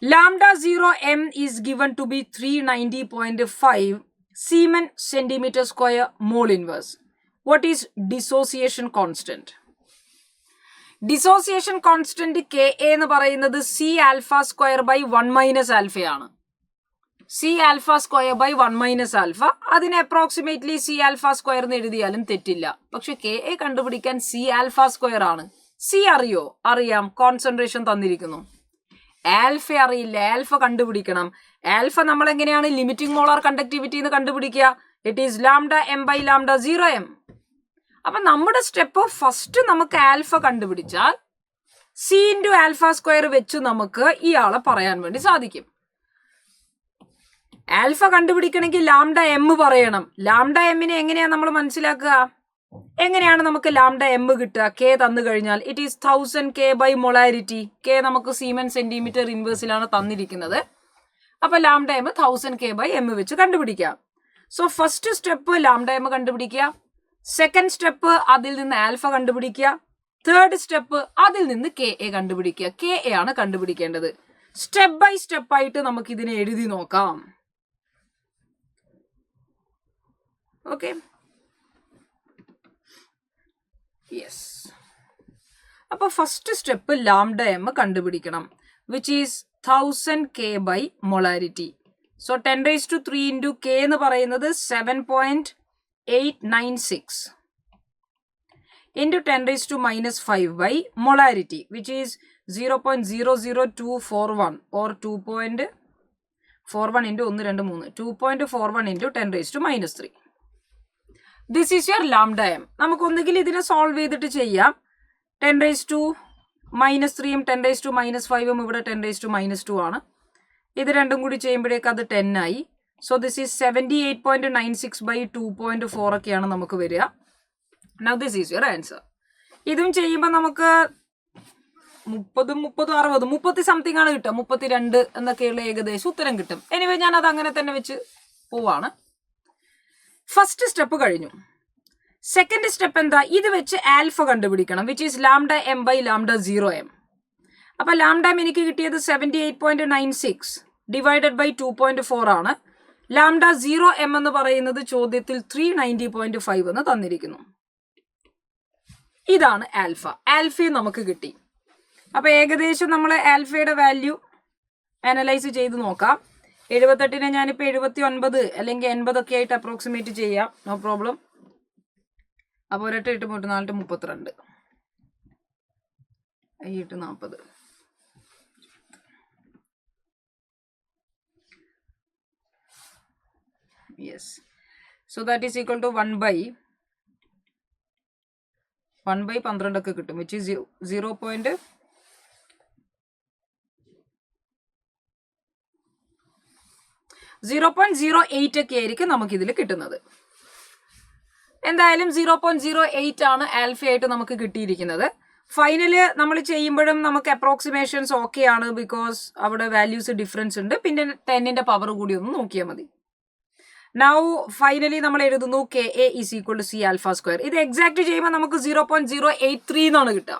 Lambda 0m is given to be 390.5 Siemens centimeter square mole inverse. What is dissociation constant? Dissociation constant Ka എന്ന് പറയുന്നത് C alpha square by 1 minus alpha ആണ്. C alpha square by 1 minus alpha. അതിനെ അപ്രോക്സിമേറ്റ്ലി C alpha square എന്ന് എഴുതിയാലും തെറ്റില്ല. പക്ഷെ Ka കണ്ടുപിടിക്കാൻ C alpha square ആണ്. C അറിയോ? അറിയാം. കോൺസെൻട്രേഷൻ തന്നിരിക്കുന്നു. ആൽഫ അറിയില്ല, ആൽഫ കണ്ടുപിടിക്കണം. ആൽഫ നമ്മൾ എങ്ങനെയാണ് ലിമിറ്റിംഗ് മോളാർ കണ്ടക്ടിവിറ്റി എന്ന് കണ്ടുപിടിക്കുക? It is lambda M by lambda 0m. അപ്പൊ നമ്മുടെ സ്റ്റെപ്പ് ഫസ്റ്റ് നമുക്ക് ആൽഫ കണ്ടുപിടിച്ചാൽ സി ഇൻറ്റു ആൽഫ സ്ക്വയർ വെച്ച് നമുക്ക് ഇയാളെ പറയാൻ വേണ്ടി സാധിക്കും. ആൽഫ കണ്ടുപിടിക്കണമെങ്കിൽ ലാംഡ എം പറയണം. ലാംഡ എമ്മിനെ എങ്ങനെയാ നമ്മൾ മനസ്സിലാക്കുക? എങ്ങനെയാണ് നമുക്ക് ലാംഡ എം കിട്ടുക? കെ തന്നു കഴിഞ്ഞാൽ it is 1000 K by molarity. K നമുക്ക് Siemens സെന്റിമീറ്റർ ഇൻവേഴ്സിലാണ് തന്നിരിക്കുന്നത്. അപ്പൊ lambda M 1000 K by M വെച്ച് കണ്ടുപിടിക്കാം. So first step lambda M കണ്ടുപിടിക്കുക, സെക്കൻഡ് സ്റ്റെപ്പ് അതിൽ നിന്ന് ആൽഫ കണ്ടുപിടിക്കുക, തേർഡ് സ്റ്റെപ്പ് അതിൽ നിന്ന് Ka കണ്ടുപിടിക്കുക. Ka ആണ് കണ്ടുപിടിക്കേണ്ടത്. സ്റ്റെപ്പ് ബൈ സ്റ്റെപ്പ് ആയിട്ട് നമുക്ക് ഇതിനെ എഴുതി നോക്കാം. Okay, yes. അപ്പൊ ഫസ്റ്റ് സ്റ്റെപ്പ് ലാംഡ എം കണ്ടുപിടിക്കണം, which is 1000 K by molarity. So 10⁻³ into K എന്ന് പറയുന്നത് 7.896 into 10⁻⁻5 by molarity which is 0.00241 or 2.41 into 1 2 3 2.41 into 10⁻⁻3. This is your lambda M. നമുക്ക് ഒന്നുകിൽ ഇതിനെ സോൾവ് ചെയ്തിട്ട് ചെയ്യാം. 10⁻⁻3ഉം 10⁻⁻5ഉം ഇവിടെ 10⁻⁻2 ആണ്. ഇത് രണ്ടും കൂടി ചെയ്യുമ്പോഴേക്ക് അത് 10 ആയി. സോ ദിസ് ഈസ് 78.96 ബൈ 2.4 ഒക്കെയാണ് നമുക്ക് വരിക. Now this is your answer. ഇതും ചെയ്യുമ്പോൾ നമുക്ക് 30 സംതിങ് ആണ് കിട്ടുക. 32 എന്നൊക്കെയുള്ള ഏകദേശം ഉത്തരം കിട്ടും. എനിവേ ഞാൻ അത് അങ്ങനെ തന്നെ വെച്ച് പോവാണ്. ഫസ്റ്റ് സ്റ്റെപ്പ് കഴിഞ്ഞു. സെക്കൻഡ് സ്റ്റെപ്പ് എന്താ? ഇത് വെച്ച് ആൽഫ കണ്ടുപിടിക്കണം which is lambda M by lambda 0m. അപ്പൊ ലാംഡ എം എനിക്ക് കിട്ടിയത് 78.96 ഡിവൈഡഡ് ബൈ 2.4 ആണ്. ലാംഡ 0m എന്ന് പറയുന്നത് ചോദ്യത്തിൽ 390.5 എന്ന് തന്നിരിക്കുന്നു. ഇതാണ് ആൽഫ. ആൽഫയും നമുക്ക് കിട്ടി. അപ്പൊ ഏകദേശം നമ്മൾ ആൽഫയുടെ വാല്യൂ അനലൈസ് ചെയ്ത് നോക്കാം. 78നെ ഞാനിപ്പോൾ 79 അല്ലെങ്കിൽ 80 ഒക്കെ ആയിട്ട് അപ്രോക്സിമേറ്റ് ചെയ്യാം. No problem. അപ്പോൾ 1 8 8 4 32 8 40. Yes. So that is equal to 1/12 ഒക്കെ കിട്ടും വിച്ച് ഈസ് 0.08 ഒക്കെ ആയിരിക്കും നമുക്കിതിൽ കിട്ടുന്നത്. എന്തായാലും 0.08 ആണ് ആൽഫയായിട്ട് നമുക്ക് കിട്ടിയിരിക്കുന്നത്. ഫൈനല് നമ്മൾ ചെയ്യുമ്പോഴും നമുക്ക് അപ്രോക്സിമേഷൻസ് ഓക്കെ ആണ് ബിക്കോസ് അവിടെ വാല്യൂസ് ഡിഫറൻസ് ഉണ്ട്. പിന്നെ 10ന്റെ പവർ കൂടി ഒന്ന് നോക്കിയാൽ മതി. നൗ ഫൈനലി നമ്മൾ എഴുതുന്നു K A is equal to C alpha square. ഇത് എക്സാക്ട് ചെയ്യുമ്പോൾ നമുക്ക് 0.083 എന്നാണ് കിട്ടുക.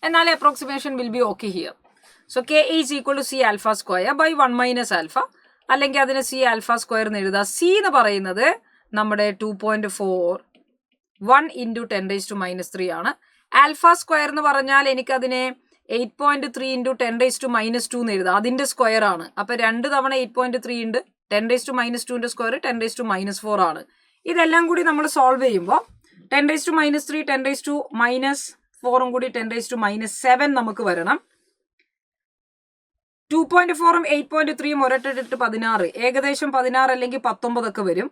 എന്നാലേ approximation will be okay here. So K is equal to C alpha square by 1 minus alpha, അല്ലെങ്കിൽ അതിന് സി ആൽഫ സ്ക്വയർ എന്ന് എഴുതാം. സി എന്ന് പറയുന്നത് നമ്മുടെ 2.4 1 ഇൻറ്റു 10⁻³ ആണ്. ആൽഫ സ്ക്വയർ എന്ന് പറഞ്ഞാൽ എനിക്കതിനെ 8.3 ഇൻറ്റു 10⁻² എന്ന് എഴുതാം. അതിന്റെ സ്ക്വയർ ആണ്. അപ്പൊ 2 തവണ 8.3 ഉണ്ട്. 10⁻²ന്റെ സ്ക്വയർ 10⁻⁻4 ആണ്. ഇതെല്ലാം കൂടി നമ്മൾ സോൾവ് ചെയ്യുമ്പോൾ 10⁻³ 10⁻⁻4 കൂടി 10⁻⁻7 നമുക്ക് വരണം. 2.4ഉം 8.3ഉം 1 8 16 ഏകദേശം 16 അല്ലെങ്കിൽ 19 ഒക്കെ വരും.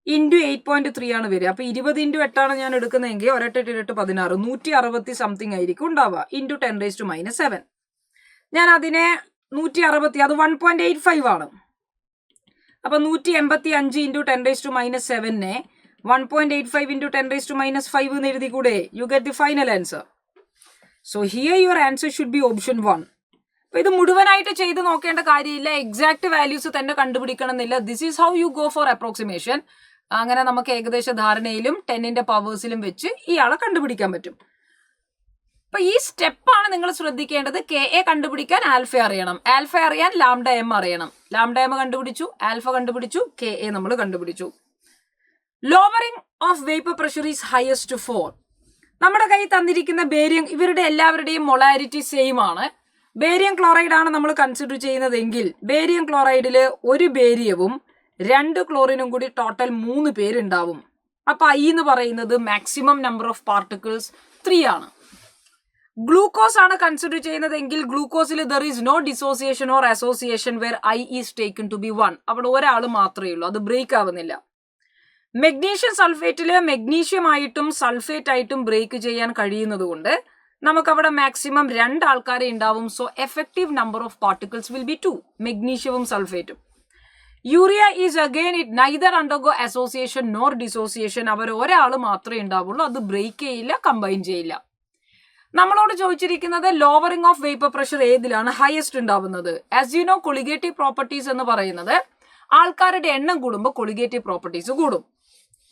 ഇൻറ്റു 8.3 ആണ് വരിക. അപ്പൊ 20 ഇൻറ്റു 8 ആണ് ഞാൻ എടുക്കുന്നതെങ്കിൽ 1 8 8 16 160 സംതിങ് ആയിരിക്കും ഉണ്ടാവുക. ഇൻറ്റു 10⁻⁻7 ഞാൻ അതിനെ 160 അത് 1.85 ആണ്. അപ്പൊ 185 ഇൻറ്റു 10⁻⁻7നെ 1.85 ഇൻറ്റു 10⁻⁻5 എന്ന് എഴുതി കൂടെ? You get the final answer. So here your answer should B option 1. അപ്പൊ ഇത് മുഴുവനായിട്ട് ചെയ്ത് നോക്കേണ്ട കാര്യമില്ല. എക്സാക്ട് വാല്യൂസ് തന്നെ കണ്ടുപിടിക്കണം എന്നില്ല. This is how you go four approximation. അങ്ങനെ നമുക്ക് ഏകദേശ ധാരണയിലും 10ന്റെ പവേഴ്സിലും വെച്ച് ഇയാളെ കണ്ടുപിടിക്കാൻ പറ്റും. അപ്പൊ ഈ സ്റ്റെപ്പാണ് നിങ്ങൾ ശ്രദ്ധിക്കേണ്ടത്. കെ എ കണ്ടുപിടിക്കാൻ ആൽഫ അറിയണം, ആൽഫ അറിയാൻ ലാംഡ എം അറിയണം. ലാംഡ എം കണ്ടുപിടിച്ചു, ആൽഫ കണ്ടുപിടിച്ചു, കെ എ നമ്മൾ കണ്ടുപിടിച്ചു. Lowering of vapour pressure is highest for. നമ്മുടെ കയ്യിൽ തന്നിരിക്കുന്ന ബേരിയം, ഇവരുടെ എല്ലാവരുടെയും മൊളാരിറ്റി സെയിം ആണ്. ബേരിയം ക്ലോറൈഡ് ആണ് നമ്മൾ കൺസിഡർ ചെയ്യുന്നതെങ്കിൽ ബേരിയം ക്ലോറൈഡിൽ ഒരു ബേരിയവും 2 ക്ലോറിനും കൂടി ടോട്ടൽ 3 പേരുണ്ടാവും. അപ്പൊ ഐ എന്ന് പറയുന്നത് മാക്സിമം നമ്പർ ഓഫ് പാർട്ടിക്കിൾസ് 3 ആണ്. ഗ്ലൂക്കോസ് ആണ് കൺസിഡർ ചെയ്യുന്നതെങ്കിൽ ഗ്ലൂക്കോസിൽ there is no dissociation or association where I is taken to be 1. അവിടെ ഒരാൾ മാത്രമേ ഉള്ളൂ, അത് ബ്രേക്ക് ആവുന്നില്ല. മെഗ്നീഷ്യം സൾഫേറ്റില് മെഗ്നീഷ്യം ആയിട്ടും സൾഫേറ്റ് ആയിട്ടും ബ്രേക്ക് ചെയ്യാൻ കഴിയുന്നത് കൊണ്ട് നമുക്കവിടെ മാക്സിമം 2 ആൾക്കാരെ ഉണ്ടാവും. So effective number of particles will be 2, മെഗ്നീഷ്യവും സൾഫേറ്റും. Urea is again it neither undergo association nor dissociation. അവർ ഒരാൾ മാത്രമേ ഉണ്ടാവുള്ളൂ, അത് ബ്രേക്ക് ചെയ്യില്ല, കമ്പൈൻ ചെയ്യില്ല. നമ്മളോട് ചോദിച്ചിരിക്കുന്നത് ലോവറിംഗ് ഓഫ് വേപ്പർ പ്രഷർ ഏതിലാണ് ഹയസ്റ്റ് ഉണ്ടാവുന്നത്. As you know colligative properties എന്ന് പറയുന്നത് ആൾക്കാരുടെ എണ്ണം കൂടുമ്പോൾ കൊളിഗേറ്റീവ് പ്രോപ്പർട്ടീസ് കൂടും.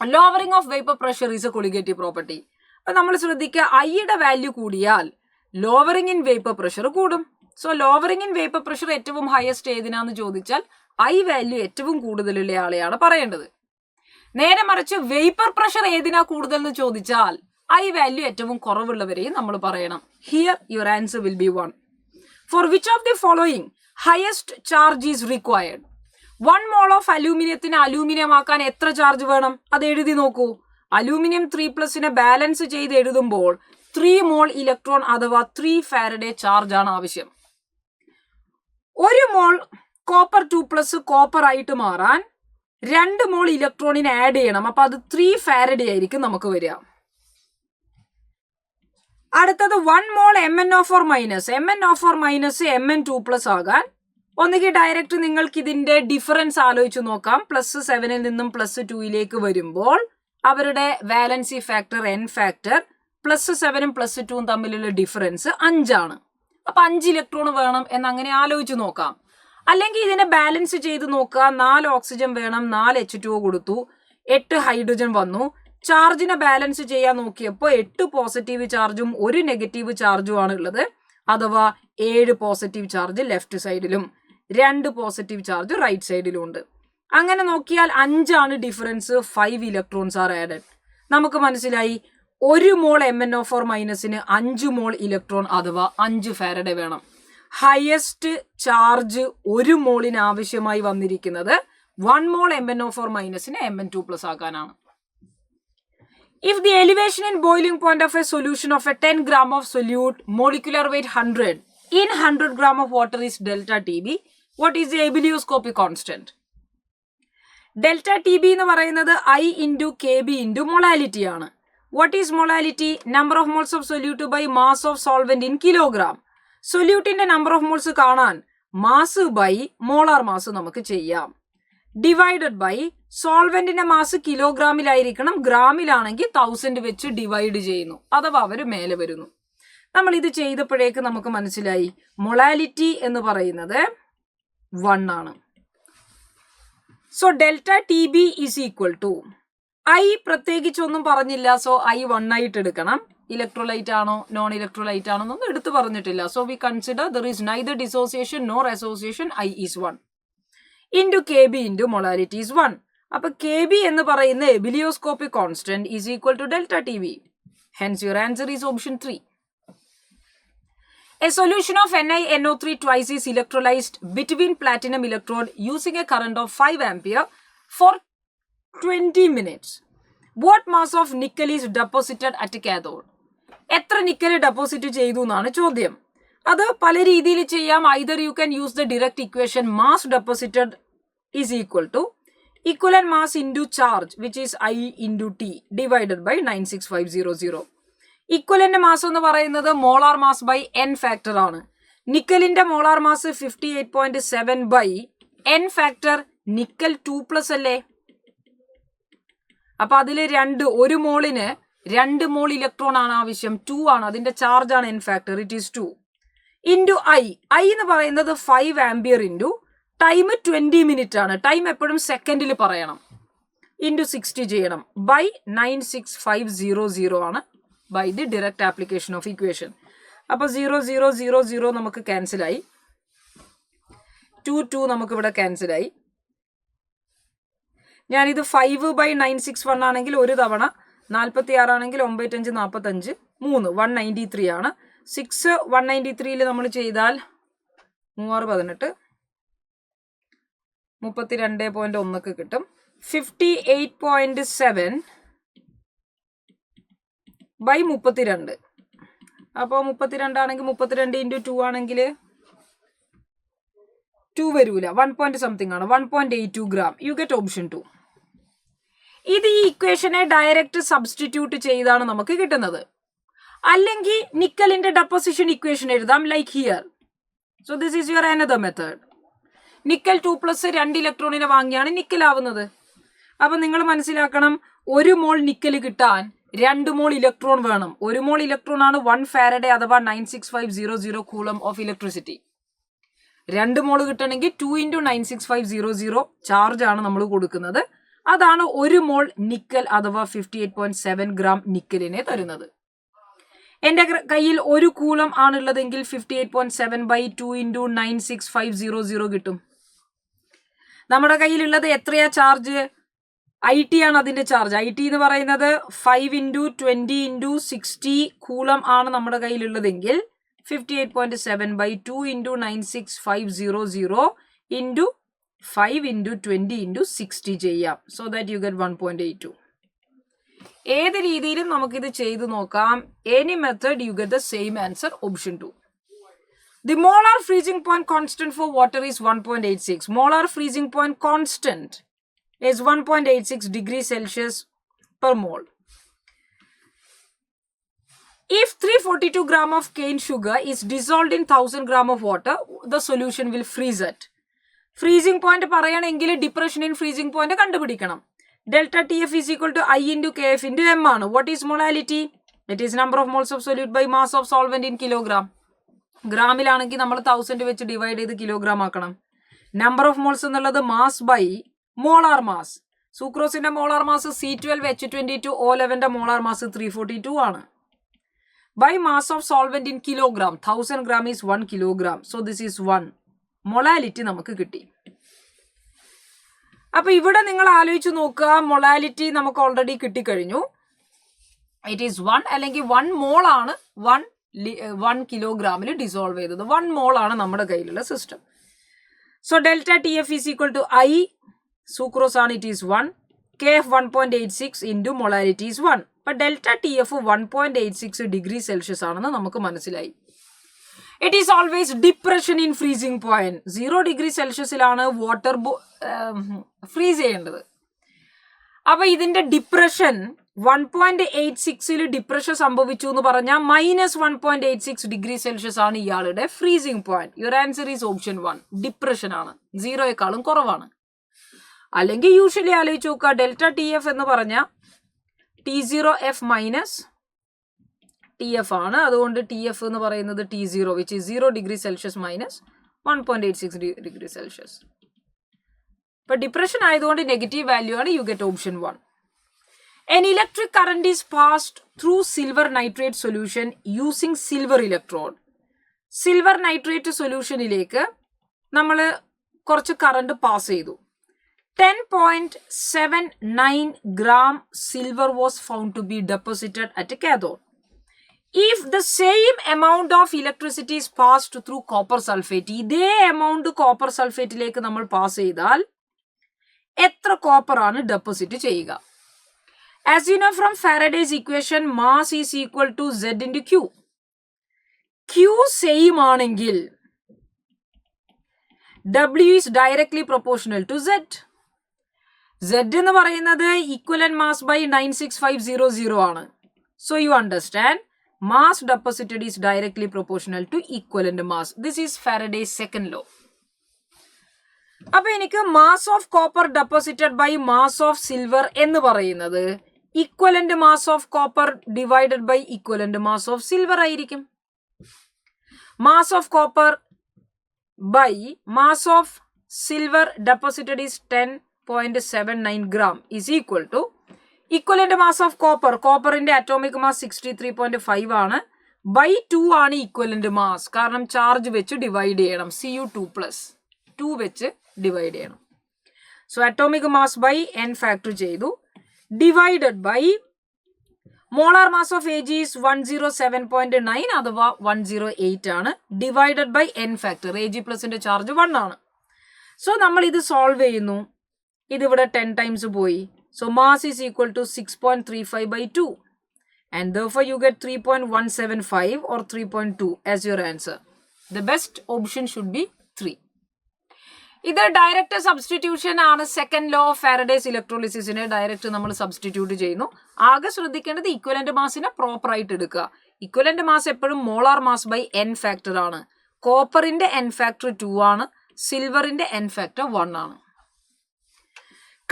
Lowering of vapour pressure is a colligative property. അപ്പൊ നമ്മൾ ശ്രദ്ധിക്കുക, ഐയുടെ വാല്യൂ കൂടിയാൽ ലോവറിംഗ് ഇൻ വേപ്പർ പ്രഷർ കൂടും. So lowering in vapour pressure ഏറ്റവും ഹയസ്റ്റ് ഏതിനാന്ന് ചോദിച്ചാൽ ഐ വാല്യൂ ഏറ്റവും കൂടുതലുള്ള ആളെയാണ് പറയേണ്ടത്. നേരെ മറിച്ച് വേപ്പർ പ്രഷർ ഏതിനാ കൂടുതൽ എന്ന് ചോദിച്ചാൽ ഐ വാല്യൂ ഏറ്റവും കുറവുള്ളവരെയും നമ്മൾ പറയണം. Here your answer will be 1. For which of the following highest charge is required. 1 mole of അലൂമിനിയത്തിന് അലൂമിനിയം ആക്കാൻ എത്ര ചാർജ് വേണം? അത് എഴുതി നോക്കൂ. അലൂമിനിയം 3+ ബാലൻസ് ചെയ്ത് എഴുതുമ്പോൾ 3 mole ഇലക്ട്രോൺ അഥവാ 3 ഫാരഡേ ചാർജ് ആണ് ആവശ്യം. 1 mole കോപ്പർ 2+ കോപ്പർ ആയിട്ട് മാറാൻ 2 mole ഇലക്ട്രോണിനെ ആഡ് ചെയ്യണം. അപ്പൊ അത് 3 ഫാരഡേ ആയിരിക്കും നമുക്ക് വരിക. അടുത്തത് 1 mole MnO4 minus. MnO4 minus Mn2+ ആകാൻ ഒന്നുകിൽ ഡയറക്റ്റ് നിങ്ങൾക്ക് ഇതിന്റെ ഡിഫറൻസ് ആലോചിച്ച് നോക്കാം. +7 നിന്നും +2 വരുമ്പോൾ അവരുടെ വാലൻസി ഫാക്ടർ N ഫാക്ടർ +7 +2 തമ്മിലുള്ള ഡിഫറൻസ് 5 ആണ്. അപ്പൊ 5 ഇലക്ട്രോൺ വേണം എന്നങ്ങനെ ആലോചിച്ച് നോക്കാം. അല്ലെങ്കിൽ ഇതിനെ ബാലൻസ് ചെയ്ത് നോക്കുക. 4 ഓക്സിജൻ വേണം, 4 H2O കൊടുത്തു, 8 ഹൈഡ്രജൻ വന്നു. ചാർജിനെ ബാലൻസ് ചെയ്യാൻ നോക്കിയപ്പോൾ 8 പോസിറ്റീവ് ചാർജും 1 നെഗറ്റീവ് ചാർജും ആണ് ഉള്ളത്. അഥവാ 7 പോസിറ്റീവ് ചാർജ് ലെഫ്റ്റ് സൈഡിലും 2 പോസിറ്റീവ് ചാർജ് റൈറ്റ് സൈഡിലും ഉണ്ട്. അങ്ങനെ നോക്കിയാൽ 5 ആണ് ഡിഫറൻസ്. 5 electrons are added. നമുക്ക് മനസ്സിലായി 1 മോൾ MnO4 മൈനസിന് 5 മോൾ ഇലക്ട്രോൺ അഥവാ 5 ഫാരഡേ വേണം. ഹയസ്റ്റ് ചാർജ് 1 മോളിന് ആവശ്യമായി വന്നിരിക്കുന്നത് 1 മോൾ MnO4 മൈനസിന് Mn2+ ആക്കാനാണ്. If the elevation and boiling point of a solution of a 10 gram of solute, molecular weight 100 in 100 gram of water is delta TB, what is the ebullioscopy constant? Delta T B എന്ന് പറയുന്നത് I × KB × മൊളാലിറ്റി ആണ്. What is molality? Number of moles of solute by mass of solvent in kilogram. സൊല്യൂട്ടിന്റെ നമ്പർ ഓഫ് മോൾസ് കാണാൻ മാസ് ബൈ മോളാർ മാസ് നമുക്ക് ചെയ്യാം. ഡിവൈഡഡ് ബൈ സോൾവെന്റിന്റെ മാസ് കിലോഗ്രാമിലായിരിക്കണം, ഗ്രാമിലാണെങ്കിൽ 1000 വെച്ച് ഡിവൈഡ് ചെയ്യുന്നു. അഥവാ അവർ മേലെ വരുന്നു. നമ്മൾ ഇത് ചെയ്തപ്പോഴേക്ക് നമുക്ക് മനസ്സിലായി മൊളാലിറ്റി എന്ന് പറയുന്നത് 1 ആണ്. So delta T B is equal to I പ്രത്യേകിച്ചൊന്നും പറഞ്ഞില്ല. സോ I 1 ആയിട്ട് എടുക്കണം. ഇലക്ട്രോലൈറ്റ് ആണോ നോൺ ഇലക്ട്രോലൈറ്റ് ആണോ എന്നൊന്നും എടുത്തു പറഞ്ഞിട്ടില്ല. So we consider there is neither dissociation nor association. I is 1 into KB into molality is 1. അപ്പൊ KB എന്ന് പറയുന്ന ebullioscopic constant is equal to delta T B. Hence your answer is option 3. A solution of NiNO3 twice is electrolyzed between platinum electrode using a current of 5 ampere for 20 minutes. What mass of nickel is deposited at cathode? എത്ര നിക്കൽ ഡെപ്പോസിറ്റ് ചെയ്തു എന്നാണ് ചോദ്യം. അത് പല രീതിയിൽ ചെയ്യാം. Either you can use the direct equation mass deposited is equal to equivalent mass into charge which is I × T divided by 96500. Equivalent mass എന്ന് പറയുന്നത് molar mass by N factor ആണ്. നിക്കലിന്റെ molar mass 58.7 by N factor nickel 2+ അല്ലേ. അപ്പൊ അതിൽ 1 മോളിന് 2 മോൾ ഇലക്ട്രോൺ ആണ് ആവശ്യം. 2 ആണ് അതിന്റെ ചാർജ് ആണ് N factor. It is 2 into I എന്ന് പറയുന്നത് 5 ആംപിയർ ഇൻറ്റു ടൈം 20 മിനിറ്റ് ആണ്. ടൈം എപ്പോഴും സെക്കൻഡിൽ പറയണം. ഇൻറ്റു 60 ചെയ്യണം ബൈ 96500 ആണ് by the direct application of equation. അപ്പൊ 0000 നമുക്ക് ക്യാൻസലായി. 2 നമുക്ക് ഇവിടെ ക്യാൻസലായി. ഞാനിത് 5 ബൈ 961 ആണെങ്കിൽ ഒരു തവണ, 46 ആണെങ്കിൽ 9 5 45 3 193 ആണ്. 6 193 നമ്മൾ ചെയ്താൽ 3 18 32.1 കിട്ടും. 58.7 ബൈ 32. അപ്പോൾ 32 ആണെങ്കിൽ 32 ഇൻറ്റു 2 ആണെങ്കിൽ 2 വരൂല, 1 something ആണ്, 1.82 gram. U get option 2. ഇത് ഈ ഇക്വേഷനെ ഡയറക്റ്റ് സബ്സ്റ്റിറ്റ്യൂട്ട് ചെയ്താണ് നമുക്ക് കിട്ടുന്നത്. അല്ലെങ്കിൽ നിക്കലിന്റെ ഡെപ്പോസിഷൻ ഇക്വേഷൻ എഴുതാം like here. So this is your another method. Nickel 2+ 2 ഇലക്ട്രോണിനെ വാങ്ങിയാണ് നിക്കൽ ആവുന്നത്. അപ്പൊ നിങ്ങൾ മനസ്സിലാക്കണം, 1 മോൾ നിക്കൽ കിട്ടാൻ 2 മോൾ ഇലക്ട്രോൺ വേണം. 1 മോൾ ഇലക്ട്രോൺ ആണ് 1 ഫാരഡേ അഥവാ 96500 കൂളം ഓഫ് ഇലക്ട്രിസിറ്റി. 2 മോൾ കിട്ടണമെങ്കിൽ 2 × 96500 ചാർജ് ആണ് നമ്മൾ കൊടുക്കുന്നത്. അതാണ് 1 മോൾ നിക്കൽ അഥവാ 58.7 ഗ്രാം നിക്കലിനെ തരുന്നത്. എന്റെ കയ്യിൽ 1 കൂളം ആണുള്ളതെങ്കിൽ 58.7 ബൈ 2 × 96500 കിട്ടും. നമ്മുടെ കയ്യിലുള്ളത് എത്രയാ ചാർജ്? IT ആണ് അതിന്റെ ചാർജ്. IT എന്ന് പറയുന്നത് 5 × 20 × 60 കൂളം ആണ് നമ്മുടെ കയ്യിലുള്ളതെങ്കിൽ 58.7 by 2 into 96500 into 5 into 20 into 60 ചെയ്യാം. So that you get 1.82. ഏത് രീതിയിലും നമുക്കിത് ചെയ്ത് നോക്കാം. Any method you get the same answer. Option 2. The molar freezing point constant for water is 1.86. Molar freezing point constant is 1.86 degrees Celsius per mole. If 342 gram of cane sugar is dissolved in 1000 gram of water, the solution will freeze it. Freezing point പറയണമെങ്കിൽ depression in freezing point കണ്ടുപിടിക്കണം. Delta TF is equal to I into KF into M ആണ്. What is molality? It is number of moles of solute by mass of solvent in kilogram. ഗ്രാമിലാണെങ്കിൽ നമ്മൾ 1000 വെച്ച് ഡിവൈഡ് ചെയ്ത് കിലോഗ്രാം ആക്കണം. നമ്പർ ഓഫ് മോൾസ് എന്നുള്ളത് മാസ് ബൈ മോളാർ മാസ്. സൂക്രോസിന്റെ molar mass C12 H22 O11 molar mass 342 ആണ്. By mass of solvent in kilogram, 1000 gram is 1 kilogram. So this is 1. Molality നമുക്ക് കിട്ടി. അപ്പൊ ഇവിടെ നിങ്ങൾ ആലോചിച്ച് നോക്കുക, മൊളാലിറ്റി നമുക്ക് ഓൾറെഡി കിട്ടിക്കഴിഞ്ഞു. ഇറ്റ് ഈസ് 1 അല്ലെങ്കിൽ 1 മോൾ ആണ് 1 കിലോഗ്രാമിൽ ഡിസോൾവ് ചെയ്തത്. 1 മോൾ ആണ് നമ്മുടെ കയ്യിലുള്ള system. So delta TF is equal to I, sucrose ആണ്, it is 1, KF 1.86 into molality is 1. അപ്പൊ ഡെൽറ്റ TF 1.86 ഡിഗ്രി സെൽഷ്യസ് ആണെന്ന് നമുക്ക് മനസ്സിലായി. It is always depression in freezing point. 0 degree സെൽഷ്യസിലാണ് വാട്ടർ ഫ്രീസ് ചെയ്യേണ്ടത്. അപ്പൊ ഇതിന്റെ ഡിപ്രഷൻ 1.86 ഡിപ്രഷൻ സംഭവിച്ചു എന്ന് പറഞ്ഞാൽ -1.86 ഡിഗ്രി സെൽഷ്യസ് ആണ് ഇയാളുടെ freezing point. Your answer is option 1. Depression ആണ്, 0യേക്കാളും കുറവാണ്. അല്ലെങ്കിൽ യൂഷ്വലി ആലോചിച്ച് നോക്കുക, ഡെൽറ്റ TF എന്ന് പറഞ്ഞാൽ T0F മൈനസ് TF ആണ്. അതുകൊണ്ട് TF എന്ന് പറയുന്നത് T0 which is 0 degree Celsius minus 1.86 degree Celsius. ഇപ്പൊ ഡിപ്രഷൻ ആയതുകൊണ്ട് നെഗറ്റീവ് വാല്യൂ ആണ്. U get option 1. An electric current is passed through silver nitrate solution using silver electrode. Silver nitrate സൊല്യൂഷനിലേക്ക് നമ്മൾ കുറച്ച് കറണ്ട് പാസ് ചെയ്തു. 10.79 gram silver was found to be deposited at a cathode. If the same amount of electricity is passed through copper sulfate, ഇതേ എമൗണ്ട് കോപ്പർ സൾഫേറ്റിലേക്ക് നമ്മൾ പാസ് ചെയ്താൽ എത്ര കോപ്പർ ആണ് ഡെപ്പോസിറ്റ് ചെയ്യുക? As you know from Faraday's equation, mass is equal to Z into Q. Q same ആണെങ്കിൽ W is directly proportional to Z. Z എന്ന് പറയുന്നത് equivalent mass by 96500 ആണ്. So you understand, mass deposited is directly proportional to equivalent mass. This is Faraday's second law. അപ്പൊ എനിക്ക് mass of copper deposited by mass of silver എന്ന് പറയുന്നത് equivalent mass of copper divided by equivalent mass of silver ആയിരിക്കും. Mass of copper by mass of silver deposited is 10.79 gram is equal to equivalent mass of copper. കോപ്പറിന്റെ അറ്റോമിക് മാസ് 63.5 ആണ്. ബൈ 2 ആണ് ഇക്വലന്റ് മാസ്. കാരണം ചാർജ് വെച്ച് ഡിവൈഡ് ചെയ്യണം. Cu2+2 വെച്ച് ഡിവൈഡ് ചെയ്യണം. So atomic mass by n factor ചെയ്തു. Divided by molar mass of Ag is 107.9 അഥവാ 108 ആണ്. Divided by n factor. Ag പ്ലസിന്റെ ചാർജ് 1 ആണ്. സോ നമ്മൾ ഇത് സോൾവ് ചെയ്യുന്നു. ഇതിവിടെ 10 ടൈംസ് പോയി. So mass is equal to 6.35 by 2 and therefore you get 3.175 or 3.2 as your answer. The best option should be 3. ഇത് ഡയറക്റ്റ് സബ്സ്റ്റിറ്റ്യൂഷൻ ആണ്. സെക്കൻഡ് ലോ ഓഫ് ഫാരഡേസ് ഇലക്ട്രോളിസിസിനെ ഡയറക്റ്റ് നമ്മൾ സബ്സ്റ്റിറ്റ്യൂട്ട് ചെയ്യുന്നു. ആകെ ശ്രദ്ധിക്കേണ്ടത് ഇക്വലന്റ് മാസിനെ പ്രോപ്പർ ആയിട്ട് എടുക്കുക. ഇക്വലന്റ് മാസ് എപ്പോഴും molar mass by n factor ആണ്. കോപ്പറിന്റെ n ഫാക്ടർ 2 ആണ്. സിൽവറിന്റെ n ഫാക്ടർ 1 ആണ്.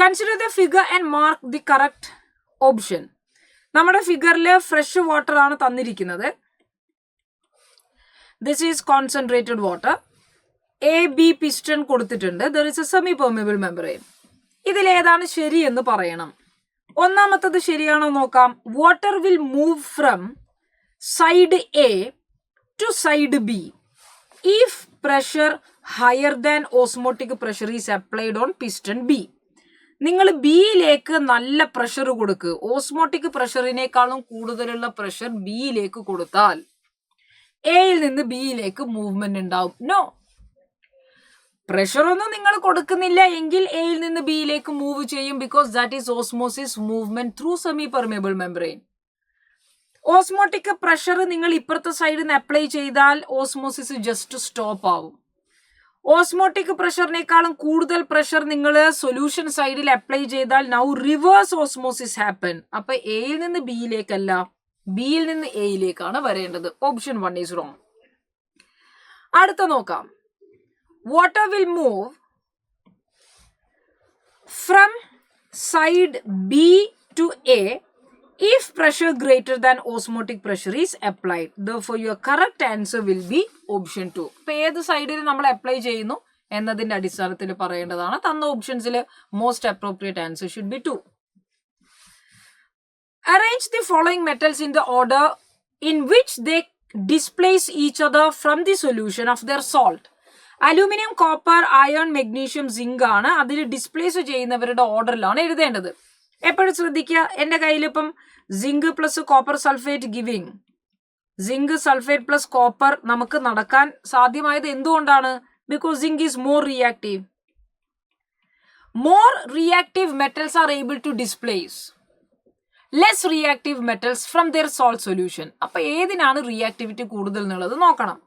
Consider the figure and mark the correct option. നമ്മുടെ ഫിഗറിൽ ഫ്രഷ് വാട്ടർ ആണ് തന്നിരിക്കുന്നത്. This is concentrated water. AB piston കൊടുത്തിട്ടുണ്ട്. There is a semi permeable membrane. ഇതിലേതാണ് ശരി എന്ന് പറയണം. ഒന്നാമത്തത് ശരിയാണോ നോക്കാം. Water will move from side A to side B if pressure higher than osmotic pressure is applied on piston B. നിങ്ങൾ ബിയിലേക്ക് നല്ല പ്രഷർ കൊടുക്കുക. ഓസ്മോട്ടിക് പ്രഷറിനേക്കാളും കൂടുതലുള്ള പ്രഷർ ബിയിലേക്ക് കൊടുത്താൽ എയിൽ നിന്ന് ബിയിലേക്ക് മൂവ്മെന്റ് ഉണ്ടാവും? നോ. പ്രഷർ ഒന്നും നിങ്ങൾ കൊടുക്കുന്നില്ല എങ്കിൽ എയിൽ നിന്ന് ബിയിലേക്ക് മൂവ് ചെയ്യും, because that is osmosis movement through semi permeable membrane. Osmotic pressure നിങ്ങൾ ഇപ്പുറത്തെ സൈഡിൽ നിന്ന് അപ്ലൈ ചെയ്താൽ ഓസ്മോസിസ് ജസ്റ്റ് സ്റ്റോപ്പ് ആവും. ഓസ്മോട്ടിക് പ്രഷറിനേക്കാളും കൂടുതൽ പ്രഷർ നിങ്ങൾ സൊല്യൂഷൻ സൈഡിൽ അപ്ലൈ ചെയ്താൽ നൗ റിവേഴ്സ് ഓസ്മോസിസ് ഹാപ്പൻ. അപ്പൊ എയിൽ നിന്ന് ബിയിലേക്കല്ല, ബിയിൽ നിന്ന് എയിലേക്കാണ് വരേണ്ടത്. Option 1 is wrong. അടുത്ത നോക്കാം. Water will move from side B to A if pressure greater than osmotic pressure is applied. Therefore your correct answer will be option 2. ഇപ്പൊ ഏത് സൈഡിൽ നമ്മൾ അപ്ലൈ ചെയ്യുന്നു എന്നതിന്റെ അടിസ്ഥാനത്തിൽ പറയേണ്ടതാണ്. തന്ന ഓപ്ഷൻസിൽ most appropriate answer should be 2. Arrange the following metals in the order in which they displace each other from the solution of their salt. Aluminium, copper, iron, magnesium, zinc ആണ്. അതിൽ ഡിസ്പ്ലേസ് ചെയ്യുന്നവരുടെ ഓർഡറിലാണ് എഴുതേണ്ടത്. എപ്പോഴും ശ്രദ്ധിക്കുക, എന്റെ കയ്യിലിപ്പം zinc plus copper sulphate giving, zinc sulphate plus copper നമുക്ക് നടക്കാൻ സാധ്യമായത് എന്തുകൊണ്ടാണ്? Because zinc is more reactive. More reactive metals are able to displace less reactive metals from their salt solution. അപ്പൊ ഏതിനാണ് റിയാക്ടിവിറ്റി കൂടുതൽ എന്നുള്ളത് നോക്കണം.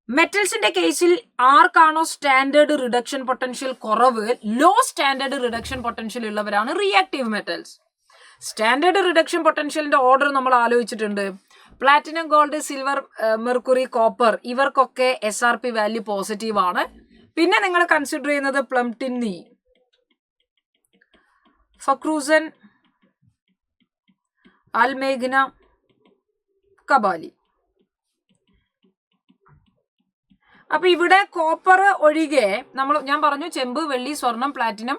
മെറ്റൽസിന്റെ കേസിൽ ആർക്കാണോ സ്റ്റാൻഡേർഡ് റിഡക്ഷൻ പൊട്ടൻഷ്യൽ കുറവ്, ലോ സ്റ്റാൻഡേർഡ് റിഡക്ഷൻ പൊട്ടൻഷ്യൽ ഉള്ളവരാണ് റിയാക്റ്റീവ് മെറ്റൽസ്. സ്റ്റാൻഡേർഡ് റിഡക്ഷൻ പൊട്ടൻഷ്യലിന്റെ ഓർഡർ നമ്മൾ ആലോചിച്ചിട്ടുണ്ട്. Platinum, gold, silver, mercury, copper ഇവർക്കൊക്കെ SRP വാല്യൂ പോസിറ്റീവ് ആണ്. പിന്നെ നിങ്ങൾ കൺസിഡർ ചെയ്യുന്നത് പ്ലംടിന്നി, ഫക്രൂസൻ, അൽമേഘ്ന, കബാലി. അപ്പൊ ഇവിടെ കോപ്പർ ഒഴികെ ഞാൻ പറഞ്ഞു ചെമ്പ്, വെള്ളി, സ്വർണം, പ്ലാറ്റിനം,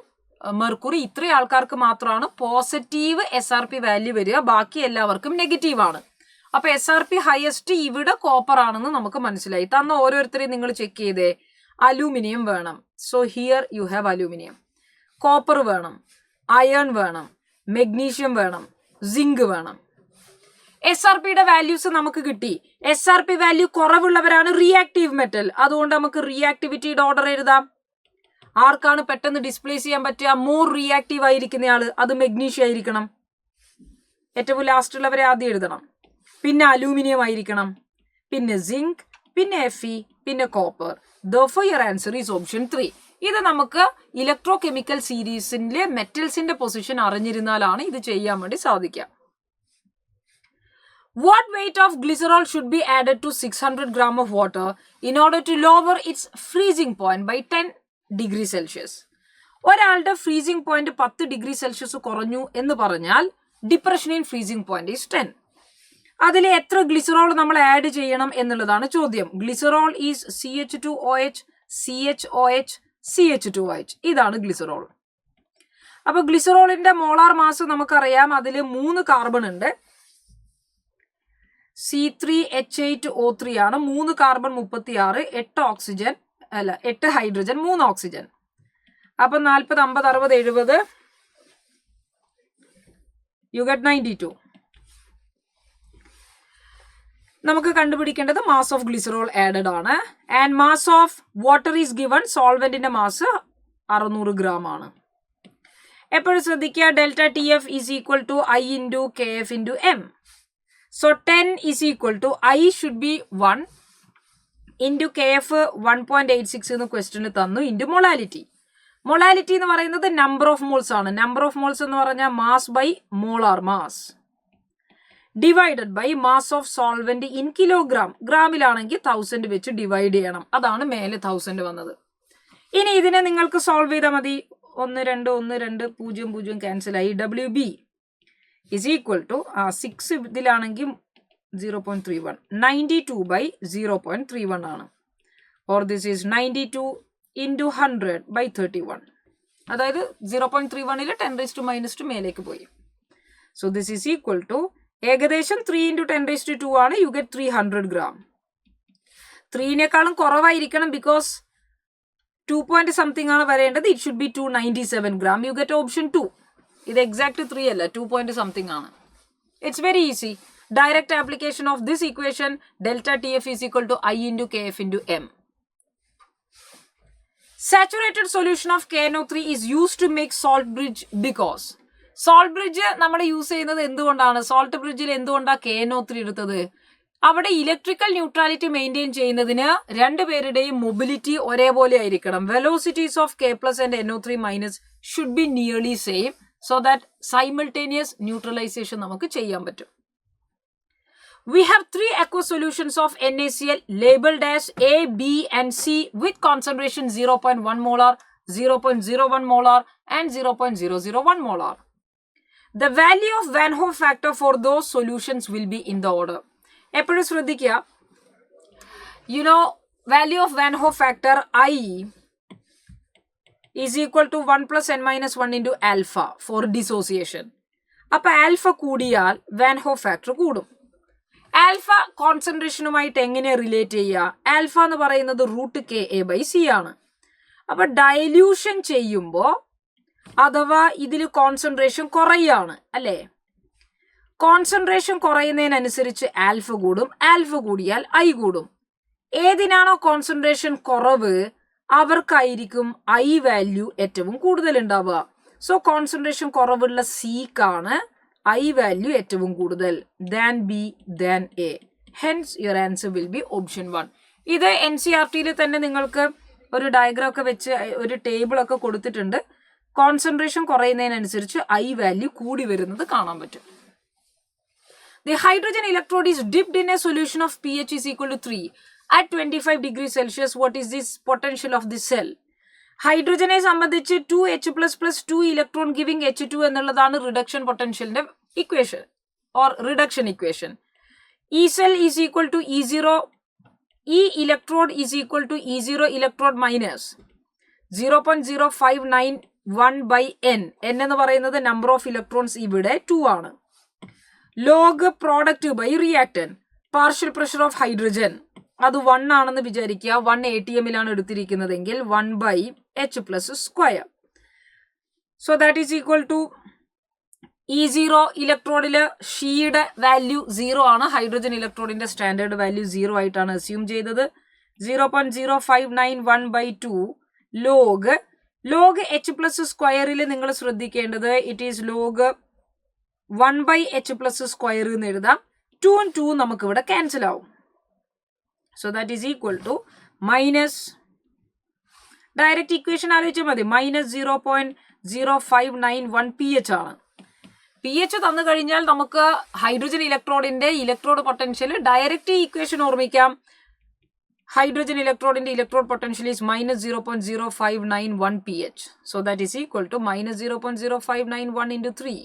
മെർക്കുറി ഇത്രയും ആൾക്കാർക്ക് മാത്രമാണ് പോസിറ്റീവ് SRP വാല്യൂ വരിക. ബാക്കി എല്ലാവർക്കും നെഗറ്റീവ് ആണ്. അപ്പൊ SRP ഹയസ്റ്റ് ഇവിടെ കോപ്പർ ആണെന്ന് നമുക്ക് മനസ്സിലായി. തന്ന ഓരോരുത്തരെയും നിങ്ങൾ ചെക്ക് ചെയ്തേ. അലൂമിനിയം വേണം, so here you have aluminium. Copper വേണം, അയൺ വേണം, മെഗ്നീഷ്യം വേണം, സിങ്ക് വേണം. SRPയുടെ വാല്യൂസ് നമുക്ക് കിട്ടി. SRP വാല്യൂ കുറവുള്ളവരാണ് റിയാക്റ്റീവ് മെറ്റൽ. അതുകൊണ്ട് നമുക്ക് റിയാക്ടിവിറ്റിയുടെ ഓർഡർ എഴുതാം. ആർക്കാണ് പെട്ടെന്ന് ഡിസ്പ്ലേസ് ചെയ്യാൻ പറ്റുക? മോർ റിയാക്റ്റീവ് ആയിരിക്കുന്നയാള്, അത് മെഗ്നീഷ്യം ആയിരിക്കണം. ഏറ്റവും ലാസ്റ്റ് ഉള്ളവരെ ആദ്യം എഴുതണം. പിന്നെ അലൂമിനിയം ആയിരിക്കണം, പിന്നെ സിങ്ക്, പിന്നെ Fe, പിന്നെ copper. Therefore your answer is option 3. ഇത് നമുക്ക് ഇലക്ട്രോ കെമിക്കൽ സീരീസിന്റെ മെറ്റൽസിന്റെ പൊസിഷൻ അറിഞ്ഞിരുന്നാലാണ് ഇത് ചെയ്യാൻ വേണ്ടി സാധിക്കുക. What weight of glycerol should be added to 600 gram of water in order to lower its freezing point by 10 degrees Celsius? ഒരാളുടെ ഫ്രീസിംഗ് പോയിന്റ് 10 ഡിഗ്രി സെൽഷ്യസ് കുറഞ്ഞു എന്ന് പറഞ്ഞാൽ depression in freezing point is 10. അതിൽ എത്ര ഗ്ലിസറോൾ നമ്മൾ ആഡ് ചെയ്യണം എന്നുള്ളതാണ് ചോദ്യം. Glycerol is CH2OH, CHOH, CH2OH. ഇതാണ് ഗ്ലിസറോൾ. അപ്പൊ ഗ്ലിസറോളിന്റെ മോളാർ മാസ് നമുക്കറിയാം. അതിൽ 3 കാർബൺ ഉണ്ട്. C3H8O3 ആണ്. 3 കാർബൺ 36, 8 ഓക്സിജൻ, 8 ഹൈഡ്രജൻ, 3 ഓക്സിജൻ. അപ്പൊ 40, 50, 60, 70, യു ഗെറ്റ് 92. നമുക്ക് കണ്ടുപിടിക്കേണ്ടത് മാസ് ഓഫ് ഗ്ലിസറോൾ ആഡഡ് ആണ്. And mass of water is given. സോൾവെന്റിന്റെ മാസ് 600 ഗ്രാം ആണ്. എപ്പോഴും ശ്രദ്ധിക്കുക, delta TF is equal to I into KF into M. So 10 is equal to I should be 1 into KF 1.86 എന്ന് ക്വസ്റ്റ്യന് തന്നു, into മൊളാലിറ്റി. മൊളാലിറ്റി എന്ന് പറയുന്നത് നമ്പർ ഓഫ് മോൾസ് ആണ്. നമ്പർ ഓഫ് മോൾസ് എന്ന് പറഞ്ഞാൽ mass by molar mass divided by mass of solvent in kilogram. ഗ്രാമിലാണെങ്കിൽ 1000 വെച്ച് ഡിവൈഡ് ചെയ്യണം. അതാണ് മേലെ 1000 വന്നത്. ഇനി ഇതിനെ നിങ്ങൾക്ക് സോൾവ് ചെയ്താൽ മതി. 1 2 1 2 0 0 ക്യാൻസൽ ആയി. WB is equal to 6 ഇതിലാണെങ്കിൽ 0.31, 92 by 0.31 ആണ്. Or this is 92 into 100 by 31. അതായത് 0.31 10⁻² മേലേക്ക് പോയി. So this is equal to ഏകദേശം 3 into 10⁻²ആണ്. You get 300 gram. 3നേക്കാളും കുറവായിരിക്കണം, ബിക്കോസ് 2 something ആണ് വരേണ്ടത്. It should be 297 gram. You get option 2. ഇത് എക്സാക്ട് 3 അല്ല, 2 something ആണ്. It's very easy. Direct application of this equation, delta TF is equal to I into KF into M. Saturated solution of KNO3 is used to make salt bridge because salt bridge നമ്മൾ യൂസ് ചെയ്യുന്നത് എന്തുകൊണ്ടാണ്? സോൾട്ട് ബ്രിഡ്ജിൽ എന്തുകൊണ്ടാണ് KNO3 എടുത്തത്? അവിടെ ഇലക്ട്രിക്കൽ ന്യൂട്രാലിറ്റി മെയിൻറ്റെയിൻ ചെയ്യുന്നതിന് രണ്ടുപേരുടെയും മൊബിലിറ്റി ഒരേപോലെ ആയിരിക്കണം. Velocities of K plus and NO3 minus should be nearly same so that simultaneous neutralisation നമുക്ക് ചെയ്യാൻ പറ്റും. We have 3 aqueous solutions of NaCl labeled as A, B and C with concentration 0.1 molar, 0.01 molar and 0.001 molar. The value of Van Hoff factor for those solutions will be in the order. എപ്പോഴും ശ്രദ്ധിക്കുക, value of Van Hoff factor I is equal to 1 plus n minus 1 into alpha for dissociation. അപ്പോൾ ആൽഫ കൂടിയാൽ Van Hoff factor കൂടും. ആൽഫ കോൺസെൻട്രേഷനുമായിട്ട് എങ്ങനെ റിലേറ്റ് ചെയ്യുക? ആൽഫ എന്ന് പറയുന്നത് √KA/C ആണ്. അപ്പൊ ഡയല്യൂഷൻ ചെയ്യുമ്പോൾ അഥവാ ഇതിൽ കോൺസെൻട്രേഷൻ കുറയാണ് അല്ലേ? കോൺസെൻട്രേഷൻ കുറയുന്നതിനനുസരിച്ച് ആൽഫ കൂടും. ആൽഫ കൂടിയാൽ ഐ കൂടും. ഏതിനാണോ കോൺസെൻട്രേഷൻ കുറവ് അവർക്കായിരിക്കും ഐ വാല്യൂ ഏറ്റവും കൂടുതൽ ഉണ്ടാവുക. സോ കോൺസെൻട്രേഷൻ കുറവുള്ള സിക്കാണ് ഐ വാല്യൂ ഏറ്റവും കൂടുതൽ than B than A. Hence your answer will B option 1. ഇത് NCERT തന്നെ നിങ്ങൾക്ക് ഒരു ഡയഗ്രാം ഒക്കെ വെച്ച് ഒരു ടേബിൾ ഒക്കെ കൊടുത്തിട്ടുണ്ട്. കോൺസെൻട്രേഷൻ കുറയുന്നതിനനുസരിച്ച് ഐ വാല്യൂ കൂടി വരുന്നത് കാണാൻ പറ്റും. The hydrogen electrode is dipped in a solution of pH is equal to 3 at 25 degrees Celsius. What is this potential of this cell? ഹൈഡ്രജനെ സംബന്ധിച്ച് 2H++ 2 ഇലക്ട്രോൺ ഗിവിംഗ് H2 എന്നുള്ളതാണ് റിഡക്ഷൻ പൊട്ടൻഷ്യലിന്റെ equation or reduction equation. E cell is equal to E0, E electrode is equal to E0 electrode minus 0.0591/n. n എന്ന് പറയുന്നത് നമ്പർ ഓഫ് ഇലക്ട്രോൺസ് ഇവിടെ 2 ആണ്. Log product by reactant partial pressure of hydrogen അത് 1 ആണെന്ന് വിചാരിക്കുക. 1 ATM എടുത്തിരിക്കുന്നതെങ്കിൽ 1/H+². So that is equal to E0 ഇലക്ട്രോഡില് ഷീയുടെ വാല്യൂ 0 ആണ്. ഹൈഡ്രജൻ ഇലക്ട്രോഡിന്റെ സ്റ്റാൻഡേർഡ് വാല്യൂ 0 ആയിട്ടാണ് അസ്യൂം ചെയ്തത്. 0.0591/2 ലോഗ് H+² നിങ്ങൾ ശ്രദ്ധിക്കേണ്ടത് ഇറ്റ് ഈസ് ലോഗ് 1/H+² എന്ന് എഴുതാം. 2 ഉം 2 നമുക്ക് ഇവിടെ ക്യാൻസൽ ആവും. So that is equal to minus, direct equation ആലോചിച്ചാൽ മതി, minus 0.0591 pH ആണ്. pH തന്നു കഴിഞ്ഞാൽ നമുക്ക് ഹൈഡ്രജൻ ഇലക്ട്രോഡിന്റെ ഇലക്ട്രോഡ് പൊട്ടൻഷ്യൽ ഡയറക്റ്റ് ഇക്വേഷൻ ഓർമ്മിക്കാം. ഹൈഡ്രജൻ ഇലക്ട്രോഡിന്റെ electrode potential is minus 0.0591 pH. So that is equal to minus 0.0591 into 3.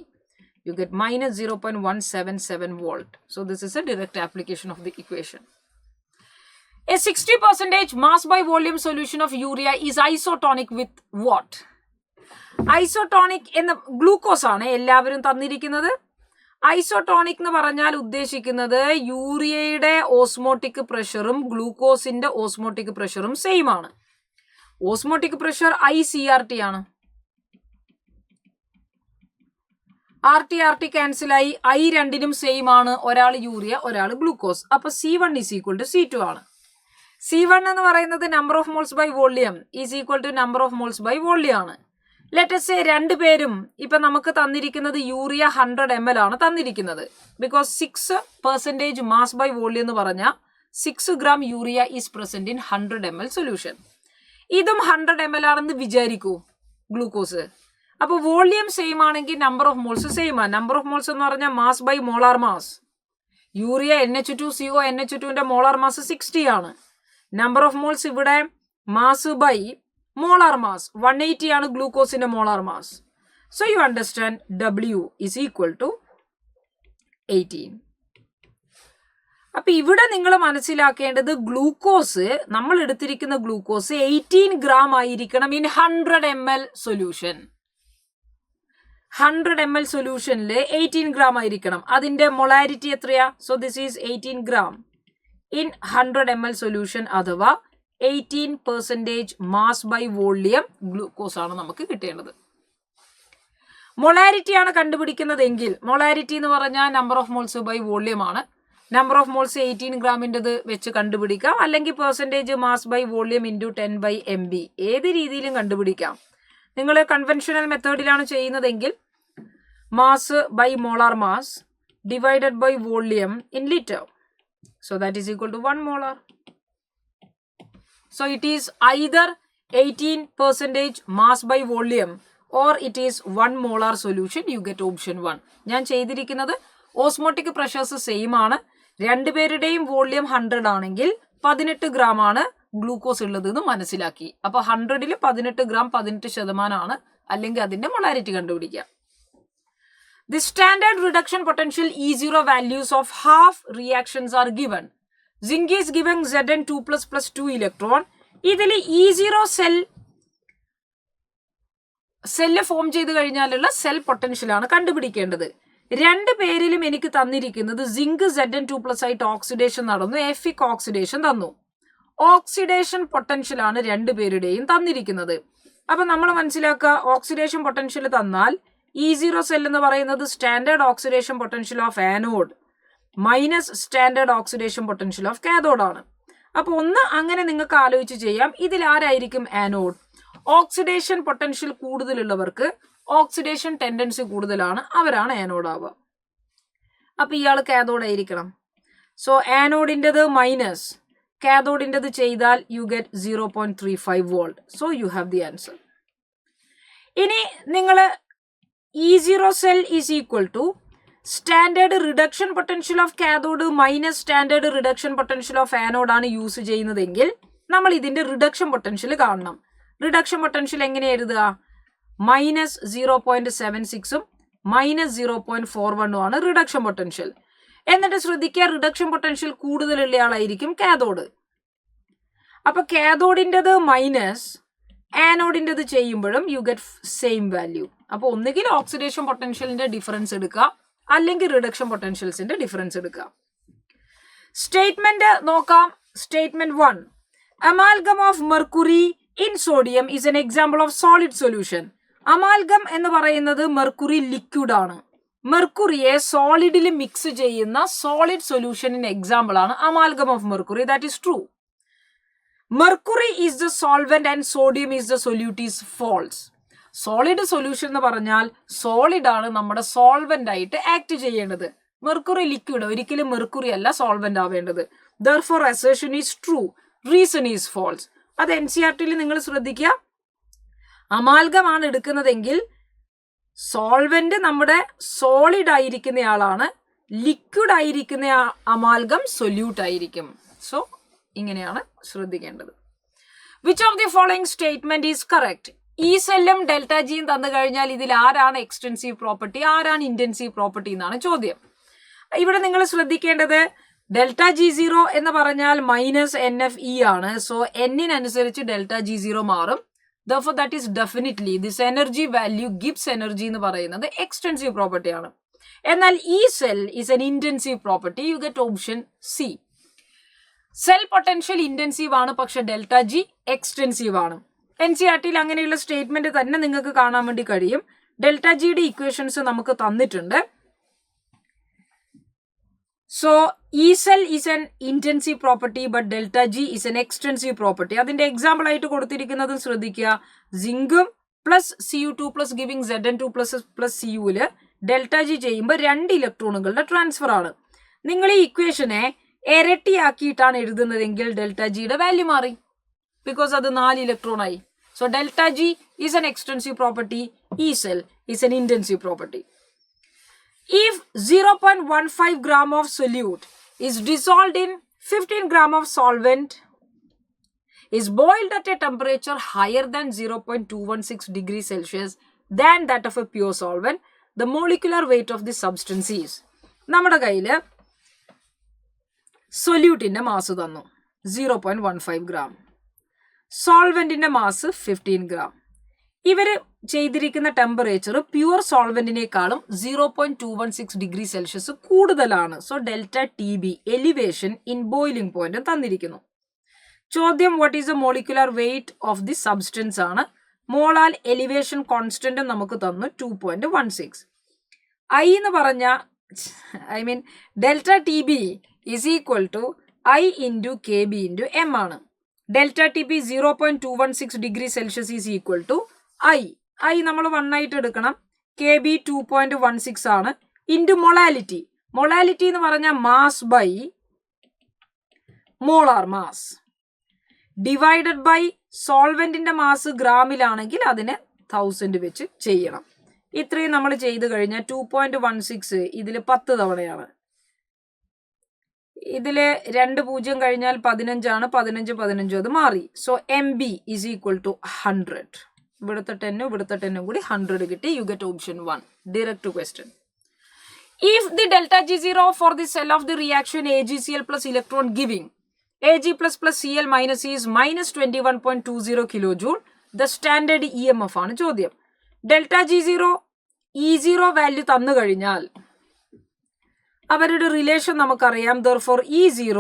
You get minus 0.177 volt. So this is a direct application of the equation. A 60% mass by volume solution of urea is isotonic with what? Isotonic എന്ന ഗ്ലൂക്കോസ് ആണ് എല്ലാവരും തന്നിരിക്കുന്നത്. ഐസോട്ടോണിക് എന്ന് പറഞ്ഞാൽ ഉദ്ദേശിക്കുന്നത് യൂറിയയുടെ ഓസ്മോട്ടിക് പ്രഷറും ഗ്ലൂക്കോസിന്റെ ഓസ്മോട്ടിക് പ്രഷറും സെയിം ആണ്. ഓസ്മോട്ടിക് പ്രഷർ ICRT ആണ്. RT ക്യാൻസലായി ഐ രണ്ടിനും സെയിം ആണ്. ഒരാൾ യൂറിയ ഒരാൾ ഗ്ലൂക്കോസ്. അപ്പൊ C1 is equal to C2 ആണ്. C1 എന്ന് പറയുന്നത് number of moles by volume is equal to number of moles by volume ആണ്. ലെറ്റസ് സേ രണ്ടുപേരും ഇപ്പൊ നമുക്ക് തന്നിരിക്കുന്നത് യൂറിയ 100 ml ആണ് തന്നിരിക്കുന്നത്. ബിക്കോസ് 6% മാസ് ബൈ വോളിയം എന്ന് പറഞ്ഞാൽ 6 gram urea is present in 100 ml solution. ഇതും 100 ml ആണെന്ന് വിചാരിക്കൂ ഗ്ലൂക്കോസ്. അപ്പൊ വോളിയം സെയിം ആണെങ്കിൽ നമ്പർ ഓഫ് മോൾസ് സെയിം ആണ്. നമ്പർ ഓഫ് മോൾസ് എന്ന് പറഞ്ഞാൽ mass by molar mass. Urea NH2CO NH2ന്റെ മോളാർ മാസ് 60 ആണ്. നമ്പർ ഓഫ് മോൾസ് ഇവിടെ മാസ് ബൈ മോളാർ മാസ് 180 ആണ് ഗ്ലൂക്കോസിന്റെ molar mass. So you understand W is equal to 18. അപ്പൊ ഇവിടെ നിങ്ങൾ മനസ്സിലാക്കേണ്ടത് ഗ്ലൂക്കോസ് നമ്മൾ എടുത്തിരിക്കുന്ന ഗ്ലൂക്കോസ് 18 gram ആയിരിക്കണം ഇൻ 100 ml സൊല്യൂഷൻ. 100 ml സൊല്യൂഷനിൽ 18 gram ആയിരിക്കണം. അതിന്റെ മൊളാരിറ്റി എത്രയാ? So this is 18 gram in 100 ml solution അഥവാ 18% മാസ് ബൈ വോളിയം ഗ്ലൂക്കോസ് ആണ് നമുക്ക് കിട്ടേണ്ടത്. മൊളാരിറ്റി ആണ് കണ്ടുപിടിക്കുന്നതെങ്കിൽ, മൊളാരിറ്റി എന്ന് പറഞ്ഞാൽ number of moles by volume ആണ്. നമ്പർ ഓഫ് മോൾസ് 18 ഗ്രാമിൻ്റെത് വെച്ച് കണ്ടുപിടിക്കാം, അല്ലെങ്കിൽ percentage mass by volume into 10/mb, ഏത് രീതിയിലും കണ്ടുപിടിക്കാം. നിങ്ങൾ കൺവെൻഷണൽ മെത്തേഡിലാണ് ചെയ്യുന്നതെങ്കിൽ mass by molar mass divided by volume in litre, so that is equal to 1 molar. So it is either 18% mass by volume or it is 1 molar solution. You get option 1. ഞാൻ ചെയ്തിരിക്കുന്നത് ഓസ്മോട്ടിക് പ്രഷേഴ്സ് സെയിം ആണ്. രണ്ടുപേരുടെയും വോള്യം 100 ആണെങ്കിൽ 18 ഗ്രാം ആണ് ഗ്ലൂക്കോസ് ഉള്ളത് എന്ന് മനസ്സിലാക്കി. അപ്പൊ 100-ൽ 18 ഗ്രാം 18% അല്ലെങ്കിൽ അതിന്റെ മൊളാരിറ്റി കണ്ടുപിടിക്കാം. The standard reduction potential E0 values of half reactions are given. Zinc is given Zn 2+ plus 2 electron. ഇതിൽ E0 സെല്ല് ഫോം ചെയ്ത് കഴിഞ്ഞാലുള്ള സെൽ പൊട്ടൻഷ്യൽ ആണ് കണ്ടുപിടിക്കേണ്ടത്. രണ്ട് പേരിലും എനിക്ക് തന്നിരിക്കുന്നത് സിങ്ക് Zn2+ ആയിട്ട് ഓക്സിഡേഷൻ നടന്നു, എഫിക് ഓക്സിഡേഷൻ തന്നു. ഓക്സിഡേഷൻ പൊട്ടൻഷ്യൽ ആണ് രണ്ടുപേരുടെയും തന്നിരിക്കുന്നത്. അപ്പൊ നമ്മൾ മനസ്സിലാക്കുക, ഓക്സിഡേഷൻ പൊട്ടൻഷ്യൽ തന്നാൽ E0 സെൽ എന്ന് പറയുന്നത് standard oxidation potential of anode minus standard oxidation potential of cathode ആണ്. അപ്പൊ ഒന്ന് അങ്ങനെ നിങ്ങൾക്ക് ആലോചിച്ച് ചെയ്യാം, ഇതിൽ ആരായിരിക്കും ആനോഡ്? ഓക്സിഡേഷൻ പൊട്ടൻഷ്യൽ കൂടുതലുള്ളവർക്ക് ഓക്സിഡേഷൻ ടെൻഡൻസി കൂടുതലാണ്, അവരാണ് ആനോഡ് ആവുക. അപ്പൊ ഇയാൾ കാഥോഡ് ആയിരിക്കണം. സോ ആനോഡിൻ്റെത് മൈനസ് കാഥോഡിൻ്റെത് ചെയ്താൽ you get 0.35 volt. So you have the answer. ഇനി നിങ്ങൾ E0 cell is equal to standard reduction potential of cathode minus standard reduction potential of anode ആണ് യൂസ് ചെയ്യുന്നതെങ്കിൽ നമ്മൾ ഇതിന്റെ റിഡക്ഷൻ പൊട്ടൻഷ്യൽ കാണണം. റിഡക്ഷൻ പൊട്ടൻഷ്യൽ എങ്ങനെ എഴുതുക? മൈനസ് 0.76 മൈനസ് 0.41 ആണ് റിഡക്ഷൻ പൊട്ടൻഷ്യൽ. എന്നിട്ട് ശ്രദ്ധിക്കുക, റിഡക്ഷൻ പൊട്ടൻഷ്യൽ കൂടുതലുള്ള ആളായിരിക്കും കാഥോഡ്. അപ്പൊ കാഥോഡിൻ്റെത് മൈനസ് ആനോഡിൻ്റെത് ചെയ്യുമ്പോഴും യു ഗെറ്റ് സെയിം വാല്യൂ. അപ്പൊ ഒന്നുകിൽ ഓക്സിഡേഷൻ പൊട്ടൻഷ്യലിന്റെ ഡിഫറൻസ് എടുക്കുക, അല്ലെങ്കിൽ റിഡക്ഷൻ പൊട്ടൻഷ്യൽസിന്റെ ഡിഫറൻസ് എടുക്കുക. സ്റ്റേറ്റ്മെന്റ് നോക്കാം. Statement 1, amalgam of mercury in sodium is an example of solid solution. Amalgam എന്ന് പറയുന്നത് മെർക്കുറി ലിക്വിഡ് ആണ്. മെർക്കുറിയെ സോളിഡിൽ മിക്സ് ചെയ്യുന്ന സോളിഡ് സൊല്യൂഷനിന് എക്സാമ്പിൾ ആണ് amalgam of mercury. That is true. Mercury is the solvent and sodium is the solute is false. Solid solution എന്ന് പറഞ്ഞാൽ സോളിഡ് ആണ് നമ്മുടെ സോൾവെന്റ് ആയിട്ട് ആക്ട് ചെയ്യേണ്ടത്. മെർക്കുറി ലിക്വിഡ്, ഒരിക്കലും മെർക്കുറി അല്ല സോൾവെന്റ് ആവേണ്ടത്. Therefore assertion is true, reason is false. അത് NCERT-ൽ നിങ്ങൾ ശ്രദ്ധിക്കുക. അമാൽഗമാണ് എടുക്കുന്നതെങ്കിൽ സോൾവെന്റ് നമ്മുടെ സോളിഡ് ആയിരിക്കുന്നയാളാണ്, ലിക്വിഡ് ആയിരിക്കുന്ന അമാൽഗം സൊല്യൂട്ട് ആയിരിക്കും. സോ ഇങ്ങനെയാണ് ശ്രദ്ധിക്കേണ്ടത്. Which of the following statement is correct? ഈ സെല്ലും ഡെൽറ്റ ജിയും തന്നു കഴിഞ്ഞാൽ ഇതിൽ ആരാണ് എക്സ്റ്റൻസീവ് പ്രോപ്പർട്ടി, ആരാണ് ഇന്റൻസീവ് പ്രോപ്പർട്ടി എന്നാണ് ചോദ്യം. ഇവിടെ നിങ്ങൾ ശ്രദ്ധിക്കേണ്ടത് ΔG0 എന്ന് പറഞ്ഞാൽ മൈനസ് NFE ആണ്. സോ എന്നിനനുസരിച്ച് ΔG0 മാറും. Therefore that is definitely this energy value Gibbs energy എന്ന് പറയുന്നത് എക്സ്റ്റൻസീവ് പ്രോപ്പർട്ടി ആണ്. എന്നാൽ ഈ cell is an intensive property. You get option C. Cell potential intensive ആണ്, പക്ഷെ ΔG എക്സ്റ്റൻസീവ് ആണ്. NCERT-ൽ അങ്ങനെയുള്ള സ്റ്റേറ്റ്മെന്റ് തന്നെ നിങ്ങൾക്ക് കാണാൻ വേണ്ടി കഴിയും. ΔGയുടെ ഇക്വേഷൻസ് നമുക്ക് തന്നിട്ടുണ്ട്. സോ ഈ cell is an intensive property but ΔG is an extensive property. അതിന്റെ എക്സാമ്പിൾ ആയിട്ട് കൊടുത്തിരിക്കുന്നതും ശ്രദ്ധിക്കുക. സിങ്കും plus Cu2 plus giving Zn2 plus Cuല് ΔG ചെയ്യുമ്പോൾ 2 ഇലക്ട്രോണുകളുടെ ട്രാൻസ്ഫർ ആണ്. നിങ്ങൾ ഈ ഇക്വേഷനെ ഇരട്ടിയാക്കിയിട്ടാണ് എഴുതുന്നതെങ്കിൽ ΔGയുടെ വാല്യൂ മാറി, ബിക്കോസ് അത് 4 ഇലക്ട്രോൺ ആയി. So ΔG is an extensive property, ഈ cell is an intensive property. If 0.15 gram of solute is dissolved in 15 gram of solvent, is boiled at a temperature higher than 0.216 degrees Celsius than that of a pure solvent, the molecular weight of the substance is. നമ്മുടെ കയ്യിൽ സൊല്യൂട്ടിന്റെ മാസ് തന്നു 0.15 gram, സോൾവെന്റിന്റെ മാസ് 15 gram. ഇവര് ചെയ്തിരിക്കുന്ന ടെമ്പറേച്ചർ പ്യുവർ സോൾവെന്റിനേക്കാളും 0.216 ഡിഗ്രി സെൽഷ്യസ് കൂടുതലാണ്. So ΔTB elevation in boiling point തന്നിരിക്കുന്നു. ചോദ്യം what is the molecular weight of the substance ആണ്. മോളാർ എലിവേഷൻ കോൺസ്റ്റന്റും നമുക്ക് തന്നു 2.16. ഐ എന്ന് പറഞ്ഞ delta T B is equal to I into K B into M ആണ്. Delta T B 0.216 degree Celsius is equal to I നമ്മൾ 1 ആയിട്ട് എടുക്കണം. കെ ബി 2.16 ആണ്. Into molality. മൊളാലിറ്റി എന്ന് പറഞ്ഞാൽ mass by molar mass divided by സോൾവെന്റിന്റെ മാസ് ഗ്രാമിലാണെങ്കിൽ അതിനെ 1000 വെച്ച് ചെയ്യണം. ഇത്രയും നമ്മൾ ചെയ്ത് കഴിഞ്ഞാൽ 2.16 ഇതിൽ 10 തവണയാണ്. ഇതില് 2 0 കഴിഞ്ഞാൽ 15 ആണ്. 15 അത് മാറി. So M B is equal to 100. ഇവിടുത്തെ 10 ഇവിടുത്തെ 10 കൂടി 100 കിട്ടി. You get option 1. Direct question. If the delta G0 for the cell of the reaction AgCl plus electron giving Ag plus plus Cl minus is minus 21.20 kilojoule, the standard EMF ആണ് ചോദ്യം. ഡെൽറ്റ G0 E0 വാല്യൂ തന്നു കഴിഞ്ഞാൽ അവരുടെ റിലേഷൻ നമുക്കറിയാം. therefore E0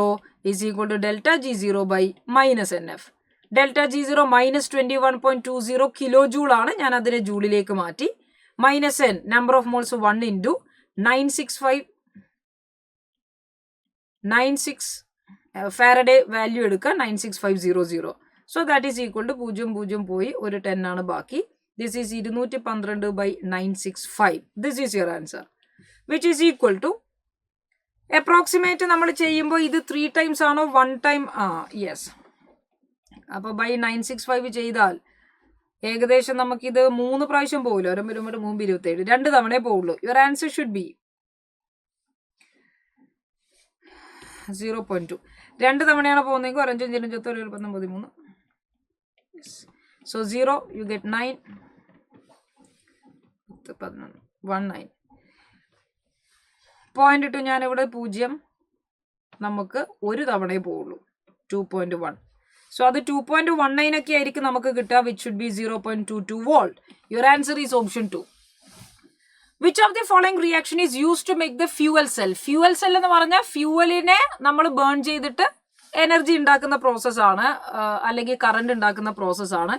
is equal to delta G0 by minus NF. Delta G0 minus 21.20 kilojoule ആണ്. ഞാൻ അതിനെ ജൂളിലേക്ക് മാറ്റി. Minus N number of moles 1 into 96 Faraday value എടുക്കുക. 96500. So that is equal to 0 പോയി ഒരു 10 ആണ് ബാക്കി. This is 212 by 965. This is your answer which is equal to approximate നമ്മൾ ചെയ്യുമ്പോൾ ഇത് 3 times ആണോ 1 time? യെസ്. അപ്പോൾ ബൈ 965 ചെയ്താൽ ഏകദേശം നമുക്കിത് 3 പ്രാവശ്യം പോകില്ല. 27 2 തവണയെ പോവുള്ളൂ. Your answer should B 0.2. 2 തവണയാണ് പോകുന്നതെങ്കിൽ 5 5 13 13. So 0 you get 9 19. പോയിന്റ് ഇട്ടു ഞാൻ ഇവിടെ 0. നമുക്ക് ഒരു തവണയെ പോവുള്ളൂ 2.1. സോ അത് 2.19 ഒക്കെ ആയിരിക്കും നമുക്ക് കിട്ടുക. Which should be 0.22 volt. Your answer is option 2. Which of the following reaction is used to make the fuel cell? Fuel cell എന്ന് പറഞ്ഞാൽ ഫ്യൂവലിനെ നമ്മൾ ബേൺ ചെയ്തിട്ട് എനർജി ഉണ്ടാക്കുന്ന പ്രോസസ്സാണ്, അല്ലെങ്കിൽ കറണ്ട് ഉണ്ടാക്കുന്ന പ്രോസസ്സാണ്.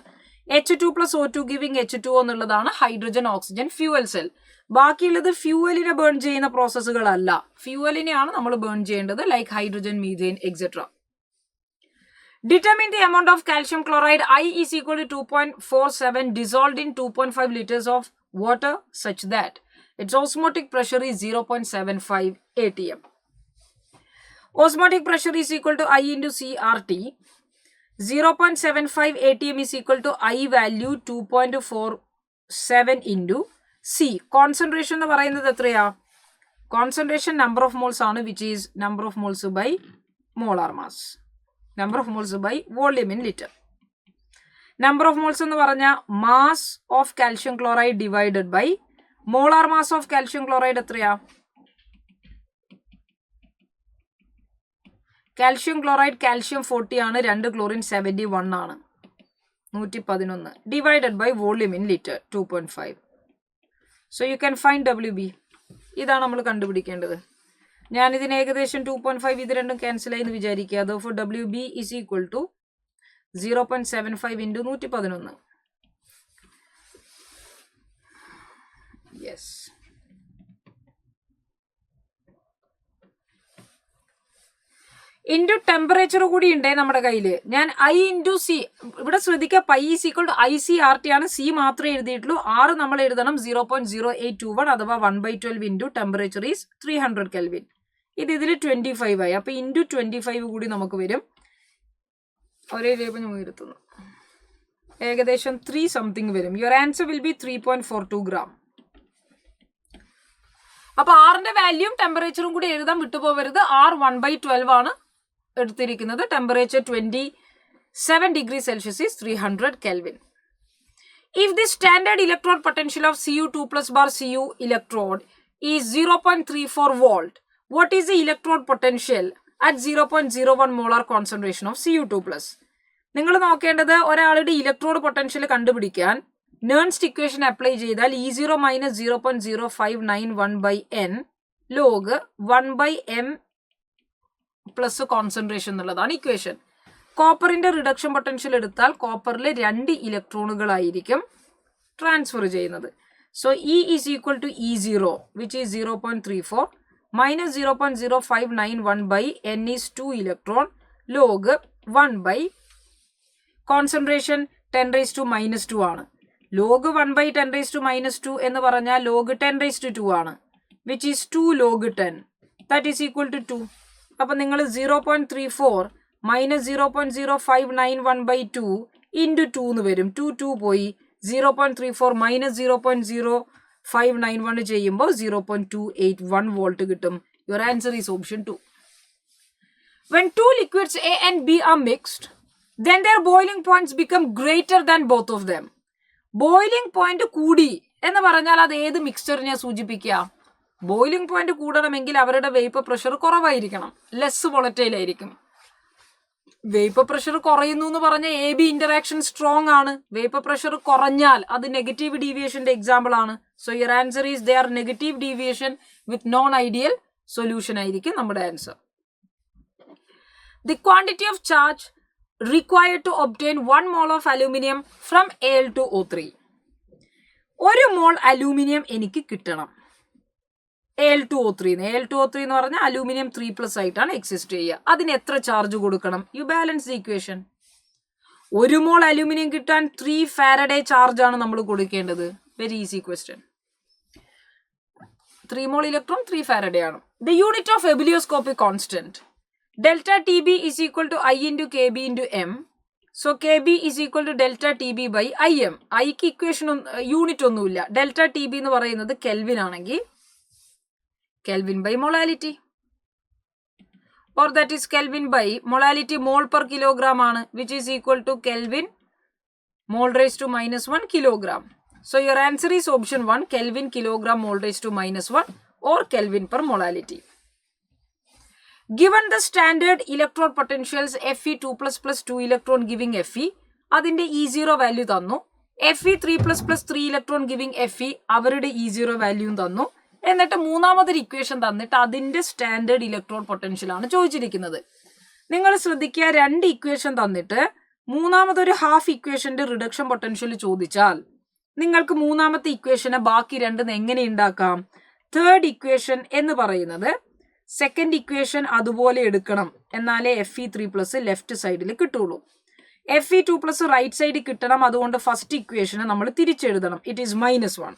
H2 plus O2 giving H2O എന്നുള്ളതാണ് ഹൈഡ്രജൻ ഓക്സിജൻ ഫ്യൂവൽ സെൽ. ബാക്കിയുള്ളത് ഫ്യൂവലിനെ ബേൺ ചെയ്യുന്ന പ്രോസസ്സുകളല്ല. ഫ്യൂവലിനെയാണ് നമ്മൾ ബേൺ ചെയ്യേണ്ടത്, like hydrogen, methane etcetera. Determine the amount of calcium chloride I is equal to 2.47 dissolved in 2.5 liters of water such that its osmotic pressure is 0.75 atm. Osmotic pressure is equal to I into CRT. 0.75 atm is equal to I value 2.47 into C. Concentration എന്ന് പറയുന്നത് എത്രയാ? Concentration number of moles ആണ്, which is number of moles by molar mass. Number of moles by volume in liter. Number of moles എന്ന് പറഞ്ഞാൽ mass of calcium chloride divided by molar mass of calcium chloride എത്രയാ? കാൽഷ്യം ക്ലോറൈഡ് കാൽഷ്യം 40 ആണ്, 2 ക്ലോറിൻ 71 ആണ്, 111 divided by volume in litre 2.5. So you can find WB. ഇതാണ് നമ്മൾ കണ്ടുപിടിക്കേണ്ടത്. ഞാനിതിന് ഏകദേശം 2.5 ഇത് രണ്ടും ക്യാൻസൽ ആയി എന്ന് വിചാരിക്കുക. അപ്പോൾ WB is equal to 0.75 into 111. Yes. Into temperature കൂടി ഉണ്ട് നമ്മുടെ കയ്യിൽ. ഞാൻ I ഇൻറ്റു സി ഇവിടെ ശ്രദ്ധിക്കുക. Pi is equal to ICRT ആണ്. സി മാത്രമേ എഴുതിയിട്ടുള്ളൂ. R നമ്മൾ എഴുതണം 0.0821 അഥവാ 1/12 ഇൻറ്റു ടെമ്പറേച്ചർ ഈസ് 300 Kelvin. ഇതിൽ 25 ആയി. അപ്പോൾ ഇൻറ്റു 25 കൂടി നമുക്ക് വരും. ഒരേ രൂപ നമ്മൾ എടുത്തുന്നു. ഏകദേശം 3 something വരും. Your answer will B 3.42 gram. അപ്പോൾ ആറിന്റെ വാല്യൂം ടെമ്പറേച്ചറും കൂടി എഴുതാൻ വിട്ടുപോകരുത്. R 1/12 ആണ് എടുത്തിരിക്കുന്നത്. Temperature 27 degrees Celsius is 300 Kelvin. If the standard electrode potential of Cu2 plus bar Cu electrode is 0.34 volt, what is the electrode potential at 0.01 molar concentration of Cu2 plus? നിങ്ങൾ നോക്കേണ്ടത് ഒരാളുടെ ഇലക്ട്രോഡ് പൊട്ടൻഷ്യൽ കണ്ടുപിടിക്കാൻ നേൺസ്റ്റ് ഇക്വേഷൻ അപ്ലൈ ചെയ്താൽ E0 minus 0.0591/n log 1/m plus concentration എന്നുള്ളതാണ് ഇക്വേഷൻ. കോപ്പറിന്റെ റിഡക്ഷൻ പൊട്ടൻഷ്യൽ എടുത്താൽ കോപ്പറിൽ 2 ഇലക്ട്രോണുകളായിരിക്കും ട്രാൻസ്ഫർ ചെയ്യുന്നത്. So E is equal to E0 which is 0.34 minus 0.0591 by n is 2 electron log 1 by concentration 10 raised to minus 2 ആണ്. log 1 by 10 raised to minus 2 എന്ന് പറഞ്ഞാൽ log 10 raised to 2 ആണ്, which is 2 log 10, that is equal to 2. അപ്പം നിങ്ങൾ 0.34 minus 0.0591 by 2 into 2 എന്ന് വരും. 2 പോയി 0.34 minus 0.0591 ചെയ്യുമ്പോൾ 0.281 volt കിട്ടും. Your answer is option 2. When two liquids A and B are mixed, then their boiling points become greater than both of them. Boiling point കൂടി എന്ന് പറഞ്ഞാൽ അത് ഏത് മിക്സ്ചറിനെ സൂചിപ്പിക്കുക? ബോയിലിംഗ് പോയിന്റ് കൂടണമെങ്കിൽ അവരുടെ വേപ്പർ പ്രഷർ കുറവായിരിക്കണം, ലെസ് വോളറ്റൈൽ ആയിരിക്കും. വേപ്പർ പ്രഷർ കുറയുന്നു എന്ന് പറഞ്ഞാൽ AB ഇന്ററാക്ഷൻ സ്ട്രോങ് ആണ്. വേപ്പർ പ്രഷർ കുറഞ്ഞാൽ അത് നെഗറ്റീവ് ഡീവിയേഷന്റെ എക്സാമ്പിൾ ആണ്. So your answer is they are negative deviation with non ideal solution ആയിരിക്കും നമ്മുടെ answer. The quantity of charge required to obtain 1 mole of aluminium from Al2O3. 1 mole aluminium എനിക്ക് കിട്ടണം Al2O3. Al2O3 എന്ന് പറഞ്ഞാൽ അലൂമിനിയം 3+ ആയിട്ടാണ് എക്സിസ്റ്റ് ചെയ്യുക. അതിന് എത്ര ചാർജ് കൊടുക്കണം? You balance the equation. 1 mole aluminium കിട്ടാൻ 3 ഫാരഡേ ചാർജ് ആണ് നമ്മൾ കൊടുക്കേണ്ടത്. Very easy question. 3 mole electron 3 Faraday ആണ്. The unit of ebullioscopic constant delta TB is equal to I into KB into M. So KB is equal to delta TB by IM. ഐക്ക് ഇക്വേഷൻ യൂണിറ്റ് ഒന്നുമില്ല. ഡെൽറ്റ TB എന്ന് പറയുന്നത് കെൽവിൻ ആണെങ്കിൽ kelvin by molality, or that is kelvin by molality mole per kilogram ആണ്, which is equal to kelvin mole raise to -1 kilogram. So your answer is option 1, kelvin kilogram mole raise to -1 or Kelvin per molality. Given the standard electrode potentials Fe2 plus 2 electron giving Fe, അതിന്റെ E0 വാല്യൂ തന്നു. Fe3 plus 3 electron giving Fe അവരുടെ E0 വാല്യൂ തന്നു. എന്നിട്ട് മൂന്നാമതൊരു ഇക്വേഷൻ തന്നിട്ട് അതിന്റെ സ്റ്റാൻഡേർഡ് ഇലക്ട്രോഡ് പൊട്ടൻഷ്യൽ ആണ് ചോദിച്ചിരിക്കുന്നത്. നിങ്ങൾ ശ്രദ്ധിക്കുക, 2 ഇക്വേഷൻ തന്നിട്ട് മൂന്നാമതൊരു ഹാഫ് ഇക്വേഷന്റെ റിഡക്ഷൻ പൊട്ടൻഷ്യൽ ചോദിച്ചാൽ നിങ്ങൾക്ക് മൂന്നാമത്തെ ഇക്വേഷനെ ബാക്കി 2 എങ്ങനെ ഉണ്ടാക്കാം? തേർഡ് ഇക്വേഷൻ എന്ന് പറയുന്നത് സെക്കൻഡ് ഇക്വേഷൻ അതുപോലെ എടുക്കണം, എന്നാലേ Fe3+ ലെഫ്റ്റ് സൈഡിൽ കിട്ടുള്ളൂ. Fe2+ റൈറ്റ് സൈഡിൽ കിട്ടണം. അതുകൊണ്ട് ഫസ്റ്റ് ഇക്വേഷനെ നമ്മൾ തിരിച്ചെഴുതണം. It is -1.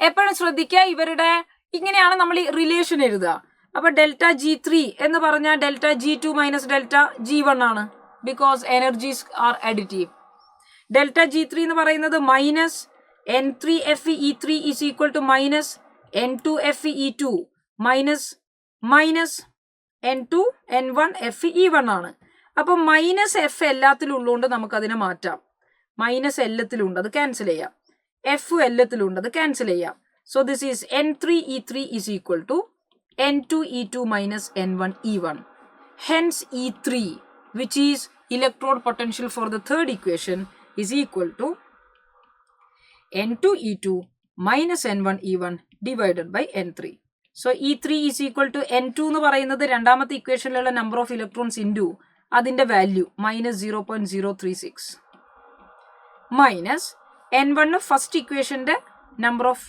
എപ്പോഴും ശ്രദ്ധിക്കുക, ഇവരുടെ ഇങ്ങനെയാണ് നമ്മൾ റിലേഷൻ എഴുതുക. അപ്പൊ ΔG3 എന്ന് പറഞ്ഞാൽ ΔG2 - ΔG1 ആണ്, because energies R additive. ΔG3 എന്ന് പറയുന്നത് -N3FeE3 is equal to -N2FeE2 -N2N1FeE1 ആണ്. അപ്പൊ -F എല്ലാത്തിലും ഉള്ളതുകൊണ്ട് നമുക്ക് അതിനെ മാറ്റാം. -Lത്തിലുണ്ട്, അത് ക്യാൻസൽ ചെയ്യാം. F Lത്തിലുണ്ട്, അത് ക്യാൻസൽ ചെയ്യാം. So this is N3E3 is equal to N2E2 - N1E1. Hence E3, which is electrode potential for the third equation, is equal to N2E2 - N1E1 divided by N3. So E3 is equal to N2 എന്ന് പറയുന്നത് രണ്ടാമത്തെ ഇക്വേഷനിലുള്ള നമ്പർ ഓഫ് ഇലക്ട്രോൺസ് ഇൻറ്റു അതിന്റെ വാല്യൂ -0.036 മൈനസ് N1 ഫസ്റ്റ് ഇക്വേഷന്റെ number of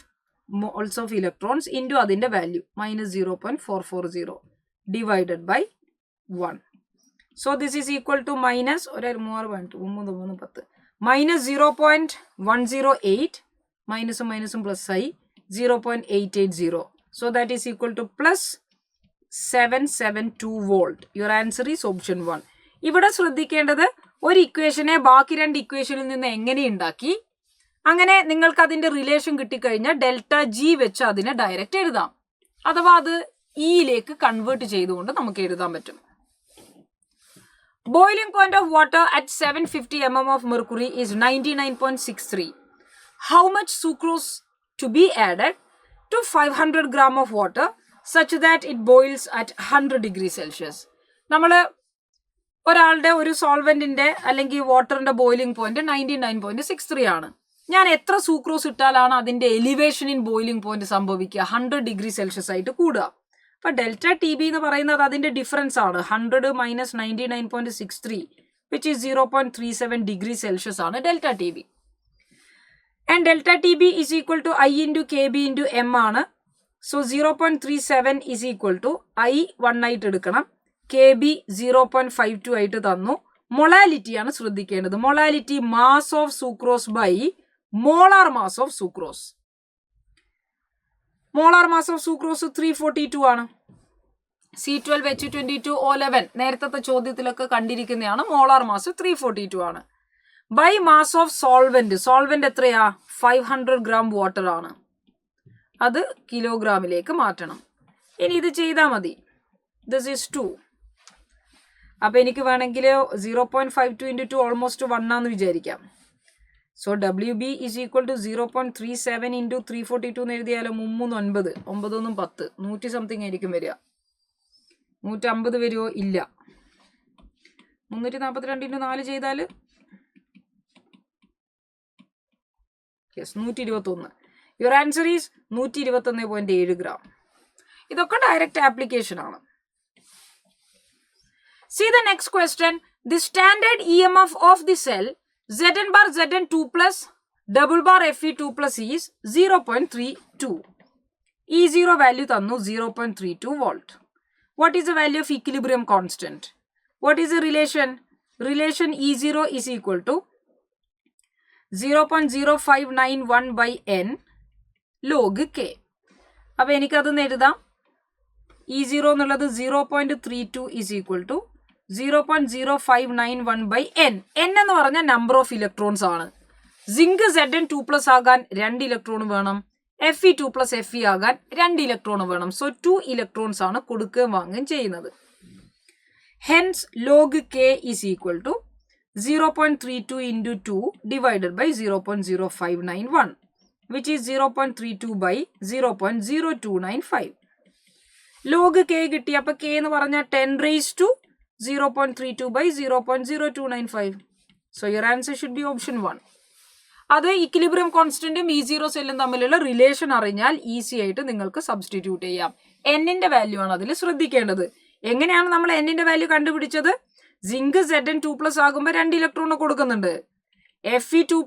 moles of electrons into അതിന്റെ value -0.440 divided by 1. So this is equal to -0.108 മൈനസും മൈനസും പ്ലസ് ആയി 0.880. So that is equal to +772 volt. Your answer is option 1. ഇവിടെ ശ്രദ്ധിക്കേണ്ടത്, ഒരു ഇക്വേഷനെ ബാക്കി 2 ഇക്വേഷനിൽ നിന്ന് എങ്ങനെ ഉണ്ടാക്കി, അങ്ങനെ നിങ്ങൾക്ക് അതിന്റെ റിലേഷൻ കിട്ടിക്കഴിഞ്ഞാൽ ΔG വെച്ച് അതിനെ ഡയറക്റ്റ് എഴുതാം. അഥവാ അത് ഇയിലേക്ക് കൺവേർട്ട് ചെയ്തുകൊണ്ട് നമുക്ക് എഴുതാൻ പറ്റും. Boiling point of water at 750 mm of mercury is 99.63. How much sucrose to be added to 500 gram of water such that it boils at 100 degrees Celsius? നമ്മൾ ഒരാളുടെ ഒരു സോൾവെന്റിന്റെ അല്ലെങ്കിൽ വാട്ടറിന്റെ ബോയിലിംഗ് പോയിന്റ് 99.63 ആണ്. ഞാൻ എത്ര സൂക്രോസ് ഇട്ടാലാണ് അതിന്റെ എലിവേഷൻ ഇൻ ബോയിലിംഗ് പോയിന്റ് സംഭവിക്കുക? 100 ഡിഗ്രി സെൽഷ്യസ് ആയിട്ട് കൂടുക. അപ്പോൾ ഡെൽറ്റ ടി ബി എന്ന് പറയുന്നത് അതിൻ്റെ ഡിഫറൻസ് ആണ്. 100 minus 99.63 which is 0.37 degree Celsius ആണ് delta T B. And delta T B is equal to I into K B into M ആണ്. So 0.37 is equal to I 1 ആയിട്ട് എടുക്കണം, കെ ബി 0.52 ആയിട്ട് തന്നു. മൊളാലിറ്റിയാണ് ശ്രദ്ധിക്കേണ്ടത്. Molality mass of sucrose by molar mass of sucrose. Molar mass of sucrose 342 ആണ്. C12H22O11 നേരത്തെ ചോദ്യത്തിലൊക്കെ കണ്ടിരിക്കുന്നതാണ്. മോളാർ മാസ് 342 ആണ്. By mass of solvent, solvent എത്രയാ? 500 ഗ്രാം വാട്ടർ ആണ്. അത് കിലോഗ്രാമിലേക്ക് മാറ്റണം. ഇനി ഇത് ചെയ്താൽ മതി. This is 2. അപ്പം എനിക്ക് വേണമെങ്കിൽ 0.52 × 2 ഓൾമോസ്റ്റ് 1 ആണെന്ന് വിചാരിക്കാം. So W B is equal to 0.37 × 342 എന്ന് എഴുതിയാലോ? 3 9 9 10 100 സംതിങ് ആയിരിക്കും വരിക. 150 വരുമോ? ഇല്ല. 342 × 4 ചെയ്താൽ yes 121. Your answer is 121.7 gram. ഇതൊക്കെ ഡയറക്റ്റ് ആപ്ലിക്കേഷൻ ആണ്. See the next question. The standard EMF of the cell Zn bar Zn2 plus double bar Fe2 plus is 0.32. E0 value തന്നു 0.32 volt. What is the value of equilibrium constant? What is the relation? Relation E0 is equal to 0.0591 by n log k. അപ്പോൾ എനിക്കതൊന്ന് എഴുതാം. E0 എന്നുള്ളത് 0.32 is equal to 0.0591 by n. n എന്ന് പറഞ്ഞാൽ നമ്പർ ഓഫ് ഇലക്ട്രോൺസ് ആണ്. സിങ്ക് Zn2+ ആകാൻ 2 ഇലക്ട്രോൺ വേണം. Fe2+ Fe ആകാൻ 2 ഇലക്ട്രോൺ വേണം. സോ 2 ഇലക്ട്രോൺസ് ആണ് കൊടുക്കുകയും വാങ്ങുകയും ചെയ്യുന്നത്. Hence log k is equal to 0.32 × 2 divided by 0.0591 which is 0.32 by 0.0295. Log k കിട്ടി. അപ്പോൾ k എന്ന് പറഞ്ഞാൽ 10 raised to 0.32 by 0.0295. So your answer should be option 1. അത് ഇക്വിലിബ്രിയം കോൺസ്റ്റന്റും E0 സെല്ലും തമ്മിലുള്ള റിലേഷൻ അറിഞ്ഞാൽ ഈസി ആയിട്ട് നിങ്ങൾക്ക് സബ്സ്റ്റിറ്റ്യൂട്ട് ചെയ്യാം. എന്നിന്റെ വാല്യൂ ആണ് അതിൽ ശ്രദ്ധിക്കേണ്ടത്. എങ്ങനെയാണ് നമ്മൾ എന്നിന്റെ വാല്യൂ കണ്ടുപിടിച്ചത്? സിങ്ക് Zn2+ ആകുമ്പോൾ 2 ഇലക്ട്രോൺ കൊടുക്കുന്നുണ്ട്. Fe2+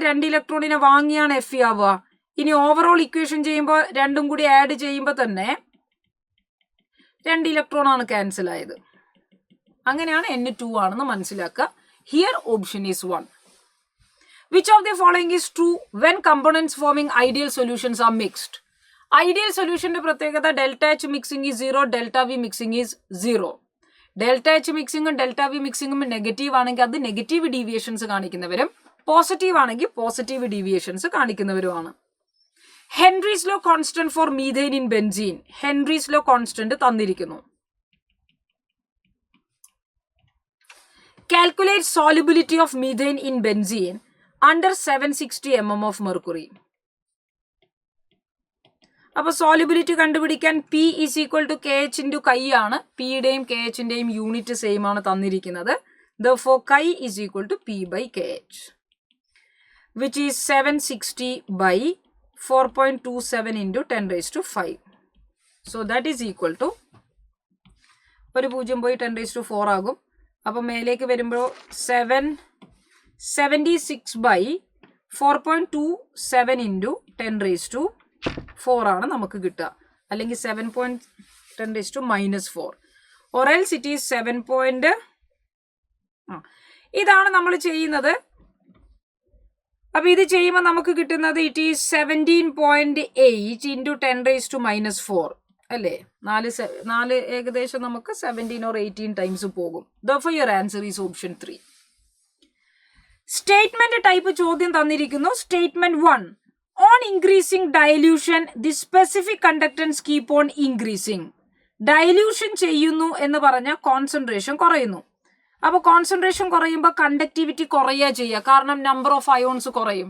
2 ഇലക്ട്രോണിനെ വാങ്ങിയാണ് Fe ആവുക. ഇനി ഓവറോൾ ഇക്വേഷൻ ചെയ്യുമ്പോൾ രണ്ടും കൂടി ആഡ് ചെയ്യുമ്പോൾ തന്നെ 2 ഇലക്ട്രോൺ ആണ് ക്യാൻസൽ ആയത്. അങ്ങനെയാണ് N2 ആണെന്ന് മനസ്സിലാക്കുക. Here option is 1. Which of the following is true when components forming ideal solutions are mixed? Ideal solutionന്റെ പ്രത്യേകത delta H mixing is 0, delta V mixing is 0. Delta H മിക്സിംഗും ഡെൽറ്റ വി മിക്സിംഗും നെഗറ്റീവ് ആണെങ്കിൽ അത് നെഗറ്റീവ് ഡീവിയേഷൻസ് കാണിക്കുന്നവരും പോസിറ്റീവ് ആണെങ്കിൽ പോസിറ്റീവ് ഡീവിയേഷൻസ് കാണിക്കുന്നവരുമാണ്. Henry's law constant for methane in benzene. Henry's law constant തന്നിരിക്കുന്നു. Calculate solubility of methane in benzene under 760 mm of mercury. അപ്പോൾ സോലിബിലിറ്റി കണ്ടുപിടിക്കാൻ P is equal to KH into chi ആണ്. പിയുടെയും KHന്റെയും യൂണിറ്റ് സെയിം ആണ് തന്നിരിക്കുന്നത്. Therefore chi is equal to P by KH which is 760 by 4.27 into 10 raised to 5. So that is equal to ഒരു 0 പോയി 10 raised to 4 ആകും. അപ്പോൾ മേലേക്ക് വരുമ്പോൾ 776 by 4.27 into 10 raised to 4 ആണ് നമുക്ക് കിട്ടുക. അല്ലെങ്കിൽ 7.10 raised to -4 or else it is 7. ഇതാണ് നമ്മൾ ചെയ്യുന്നത്. അപ്പോൾ ഇത് ചെയ്യുമ്പോൾ നമുക്ക് കിട്ടുന്നത് it is 17.8 into 10 raised to -4 അല്ലേ? 4 ഏകദേശം നമുക്ക് 17 or 18 ടൈംസ് പോകും. Therefore your answer is option 3. Statement type ചോദ്യം തന്നിരിക്കുന്നു. Statement 1. On increasing dilution the specific conductance keep on increasing. Dilution ചെയ്യുന്നു എന്ന് പറഞ്ഞാൽ കോൺസെൻട്രേഷൻ കുറയുന്നു. അപ്പോൾ കോൺസെൻട്രേഷൻ കുറയുമ്പോൾ കണ്ടക്ടിവിറ്റി കുറയുക ചെയ്യുക. കാരണം നമ്പർ ഓഫ് അയോൺസ് കുറയും.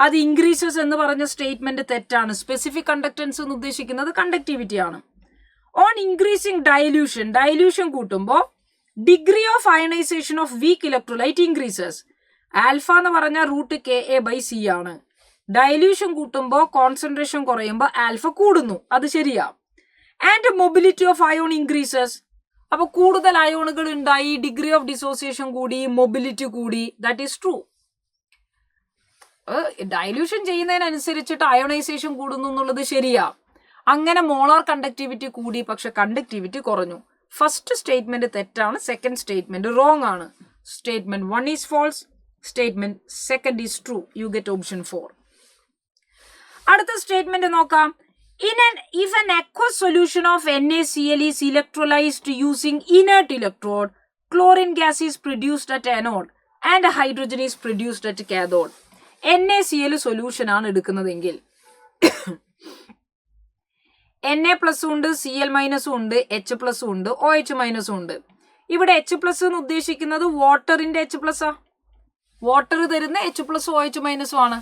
അത് ഇൻക്രീസസ് എന്ന് പറഞ്ഞ സ്റ്റേറ്റ്മെന്റ് തെറ്റാണ്. സ്പെസിഫിക് കണ്ടക്ടൻസ് എന്ന് ഉദ്ദേശിക്കുന്നത് കണ്ടക്ടിവിറ്റി ആണ്. ഓൺ ഇൻക്രീസിംഗ് ഡയല്യൂഷൻ കൂട്ടുമ്പോൾ degree of ionisation of weak electrolyte increases. Alpha എന്ന് പറഞ്ഞാൽ √KA/C ആണ്. ഡയല്യൂഷൻ കൂട്ടുമ്പോൾ കോൺസെൻട്രേഷൻ കുറയുമ്പോൾ ആൽഫ കൂടുന്നു. അത് ശരിയാ. And mobility of ion increases. അപ്പൊ കൂടുതൽ അയോണുകൾ ഉണ്ടായി, ഡിഗ്രി ഓഫ് ഡിസോസിയേഷൻ കൂടി, മൊബിലിറ്റി കൂടി. That is true. ഡയല്യൂഷൻ ചെയ്യുന്നതിനനുസരിച്ചിട്ട് അയോണൈസേഷൻ കൂടുന്നു എന്നുള്ളത് ശരിയാ. അങ്ങനെ മോളാർ കണ്ടക്ടിവിറ്റി കൂടി, പക്ഷെ കണ്ടക്ടിവിറ്റി കുറഞ്ഞു. ഫസ്റ്റ് സ്റ്റേറ്റ്മെന്റ് തെറ്റാണ്, സെക്കൻഡ് സ്റ്റേറ്റ്മെന്റ് റോങ് ആണ്. Statement 1 is false, statement 2 is true. You get option 4. അടുത്ത സ്റ്റേറ്റ്മെന്റ് നോക്കാം. If an aqueous solution of NaCl is electrolyzed using inert electrode, chlorine gas is produced at anode and hydrogen is produced at cathode. NaCl solution ആണ് എടുക്കുന്നതെങ്കിൽ Na+ ഉണ്ട്, Cl- ഉണ്ട്, H+ ഉണ്ട്, OH- ഉണ്ട്. ഇവിടെ H+ എന്ന് ഉദ്ദേശിക്കുന്നത് വാട്ടറിന്റെ H+. വാട്ടർ തരുന്ന H+, OH- ആണ്.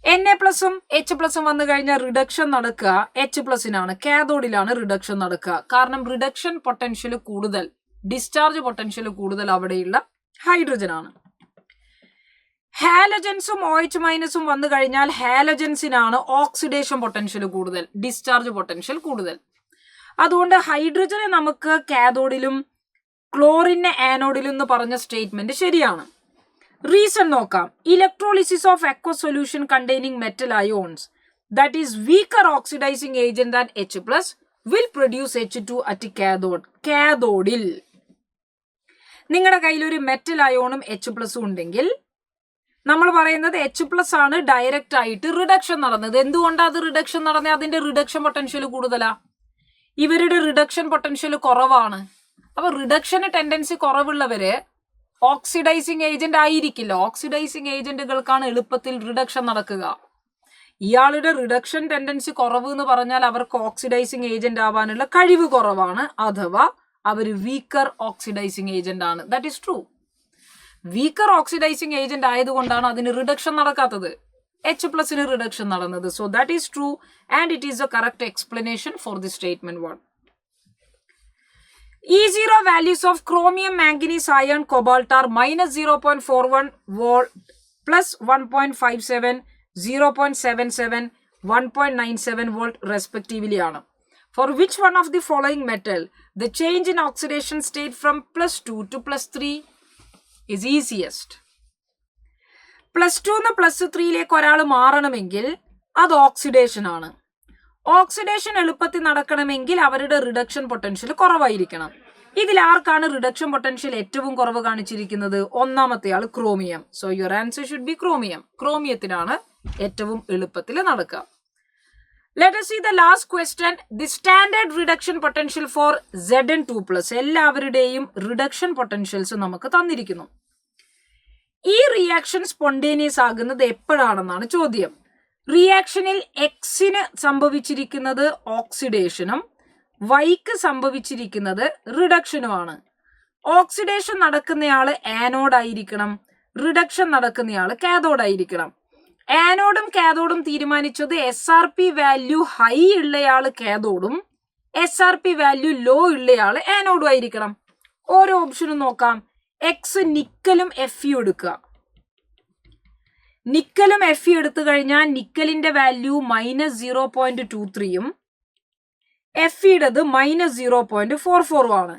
Na+ഉം H+ഉം വന്നു കഴിഞ്ഞാൽ റിഡക്ഷൻ നടക്കുക H+നാണ്, കാഥോഡിലാണ് റിഡക്ഷൻ നടക്കുക. കാരണം റിഡക്ഷൻ പൊട്ടൻഷ്യൽ കൂടുതൽ, ഡിസ്ചാർജ് പൊട്ടൻഷ്യൽ കൂടുതൽ അവിടെയുള്ള ഹൈഡ്രജൻ ആണ്. ഹാലജൻസും OH- വന്നു കഴിഞ്ഞാൽ ഹാലജൻസിനാണ് ഓക്സിഡേഷൻ പൊട്ടൻഷ്യൽ കൂടുതൽ, ഡിസ്ചാർജ് പൊട്ടൻഷ്യൽ കൂടുതൽ. അതുകൊണ്ട് ഹൈഡ്രജനെ നമുക്ക് കാഥോഡിലും ക്ലോറിനെ ആനോഡിലും എന്ന് പറഞ്ഞ സ്റ്റേറ്റ്മെന്റ് ശരിയാണ്. റീസൺ നോക്കാം. Electrolysis of aqueous solution containing metal ions that is weaker oxidizing agent than H+ will produce H2 at cathode. കാഥോഡിൽ നിങ്ങളുടെ കയ്യിൽ ഒരു മെറ്റൽ അയോണും H+ ഉണ്ടെങ്കിൽ നമ്മൾ പറയുന്നത് H+ ആണ് ഡയറക്റ്റ് ആയിട്ട് റിഡക്ഷൻ നടന്നത്. എന്തുകൊണ്ടാണ് അത് റിഡക്ഷൻ നടന്നത്? അതിന്റെ റിഡക്ഷൻ പൊട്ടൻഷ്യൽ കൂടുതലാ. ഇവരുടെ റിഡക്ഷൻ പൊട്ടൻഷ്യൽ കുറവാണ്. അപ്പൊ റിഡക്ഷന് ടെൻഡൻസി കുറവുള്ളവര് ഓക്സിഡൈസിങ് ഏജന്റ് ആയിരിക്കില്ല. ഓക്സിഡൈസിങ് ഏജന്റുകൾക്കാണ് എളുപ്പത്തിൽ റിഡക്ഷൻ നടക്കുക. ഇയാളുടെ റിഡക്ഷൻ ടെൻഡൻസി കുറവ് എന്ന് പറഞ്ഞാൽ അവർക്ക് ഓക്സിഡൈസിങ് ഏജന്റ് ആവാനുള്ള കഴിവ് കുറവാണ്, അഥവാ അവർ വീക്കർ ഓക്സിഡൈസിങ് ഏജന്റ് ആണ്. That is true. Weaker oxidising agent ആയതുകൊണ്ടാണ് അതിന് റിഡക്ഷൻ നടക്കാത്തത്. H+ന് റിഡക്ഷൻ നടന്നത്. So that is true and it is the correct explanation for the statement 1. E0 values of chromium, manganese, iron, cobalt are -0.41 volt, +1.57, 0.77, 1.97 volt respectively ആണ്. For which one of the following metal the change in oxidation state from +2 to +3 is easiest? +2 +3 ഒരാൾ മാറണമെങ്കിൽ അത് ഓക്സിഡേഷൻ ആണ്. ഓക്സിഡേഷൻ എളുപ്പത്തിൽ നടക്കണമെങ്കിൽ അവരുടെ റിഡക്ഷൻ പൊട്ടൻഷ്യൽ കുറവായിരിക്കണം. ഇതിൽ ആർക്കാണ് റിഡക്ഷൻ പൊട്ടൻഷ്യൽ ഏറ്റവും കുറവ് കാണിച്ചിരിക്കുന്നത്? ഒന്നാമത്തെ ആൾ chromium. So your answer should be chromium. ക്രോമിയത്തിനാണ് ഏറ്റവും എളുപ്പത്തിൽ നടക്കുക. Let us see the last question. The standard reduction potential for Zn2+. എല്ലാവരുടെയും റിഡക്ഷൻ പൊട്ടൻഷ്യൽസ് നമുക്ക് തന്നിരിക്കുന്നു. ഈ റിയാക്ഷൻ സ്പോണ്ടേനിയസ് ആകുന്നത് എപ്പോഴാണെന്നാണ് ചോദ്യം. റിയാക്ഷനിൽ എക്സിന് സംഭവിച്ചിരിക്കുന്നത് ഓക്സിഡേഷനും വൈക്ക് സംഭവിച്ചിരിക്കുന്നത് റിഡക്ഷനുമാണ്. Oxidation നടക്കുന്നയാള് ആനോഡായിരിക്കണം, reduction നടക്കുന്നയാള് കാഥോഡായിരിക്കണം. ആനോഡും കാഥോഡും തീരുമാനിച്ചത് SRP വാല്യൂ ഹൈ ഉള്ളയാള് കാഥോഡും SRP വാല്യൂ ലോ ഉള്ളയാള് ആനോഡും ആയിരിക്കണം. ഓരോ ഓപ്ഷനും നോക്കാം. എക്സ് നിക്കലും Fe എടുക്കുക. നിക്കലും Fe എടുത്തു കഴിഞ്ഞാൽ നിക്കലിന്റെ വാല്യൂ -0.23യും Feയുടേത് -0.44 ആണ്.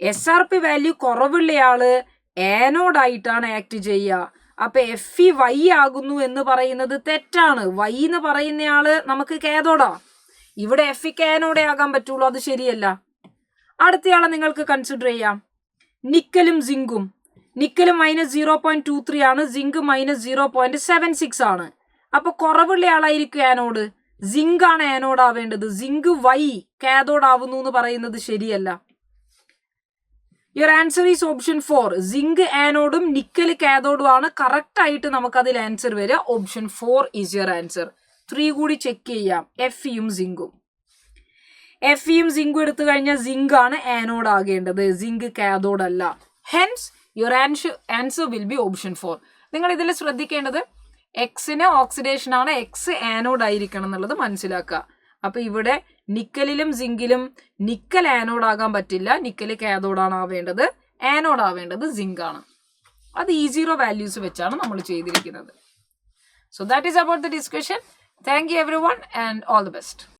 SRP വാല്യൂ കുറവുള്ളയാള് ആനോഡായിട്ടാണ് ആക്ട് ചെയ്യുക. അപ്പൊ Fe Y ആകുന്നു എന്ന് പറയുന്നത് തെറ്റാണ്. Y എന്ന് പറയുന്നയാള് നമുക്ക് കാഥോഡാ. ഇവിടെ Feക്ക് ആനോഡേ ആകാൻ പറ്റുള്ളൂ, അത് ശരിയല്ല. അടുത്തയാളെ നിങ്ങൾക്ക് കൺസിഡർ ചെയ്യാം. നിക്കലും സിങ്കും. നിക്കല് -0.23 ആണ്, സിങ്ക് -0.76 ആണ്. അപ്പൊ കുറവുള്ള ആളായിരിക്കും ആനോഡ്. സിങ്ക് ആണ് ആനോഡ് ആവേണ്ടത്. സിങ്ക് Y കാഥോഡ് ആവുന്നു എന്ന് പറയുന്നത് ശരിയല്ല. Your answer is option 4. Zinc ആനോഡും നിക്കല് കാഥോഡും ആണ് കറക്റ്റ് ആയിട്ട് നമുക്ക് അതിൽ ആൻസർ വരിക. Option 4 is your answer. 3 കൂടി ചെക്ക് ചെയ്യാം. Feയും സിങ്കും. Feയും സിങ്കും എടുത്തു കഴിഞ്ഞാൽ സിങ്ക് ആണ് ആനോഡ് ആകേണ്ടത്, സിങ്ക് കാഥോഡ് അല്ല. Hence your answer will B option 4. നിങ്ങൾ ഇതിൽ ശ്രദ്ധിക്കേണ്ടത് എക്സിന് ഓക്സിഡേഷൻ ആണ്, എക്സ് ആനോഡ് ആയിരിക്കണം എന്നുള്ളത് മനസ്സിലാക്കുക. അപ്പൊ ഇവിടെ നിക്കലിലും സിങ്കിലും നിക്കൽ ആനോഡ് ആകാൻ പറ്റില്ല, നിക്കല് കാഥോഡാണ് ആവേണ്ടത്. ആനോഡ് ആവേണ്ടത് സിങ്ക് ആണ്. അത് E0 വാല്യൂസ് വെച്ചാണ് നമ്മൾ ചെയ്തിരിക്കുന്നത്. So that is about the discussion. Thank you everyone and all the best.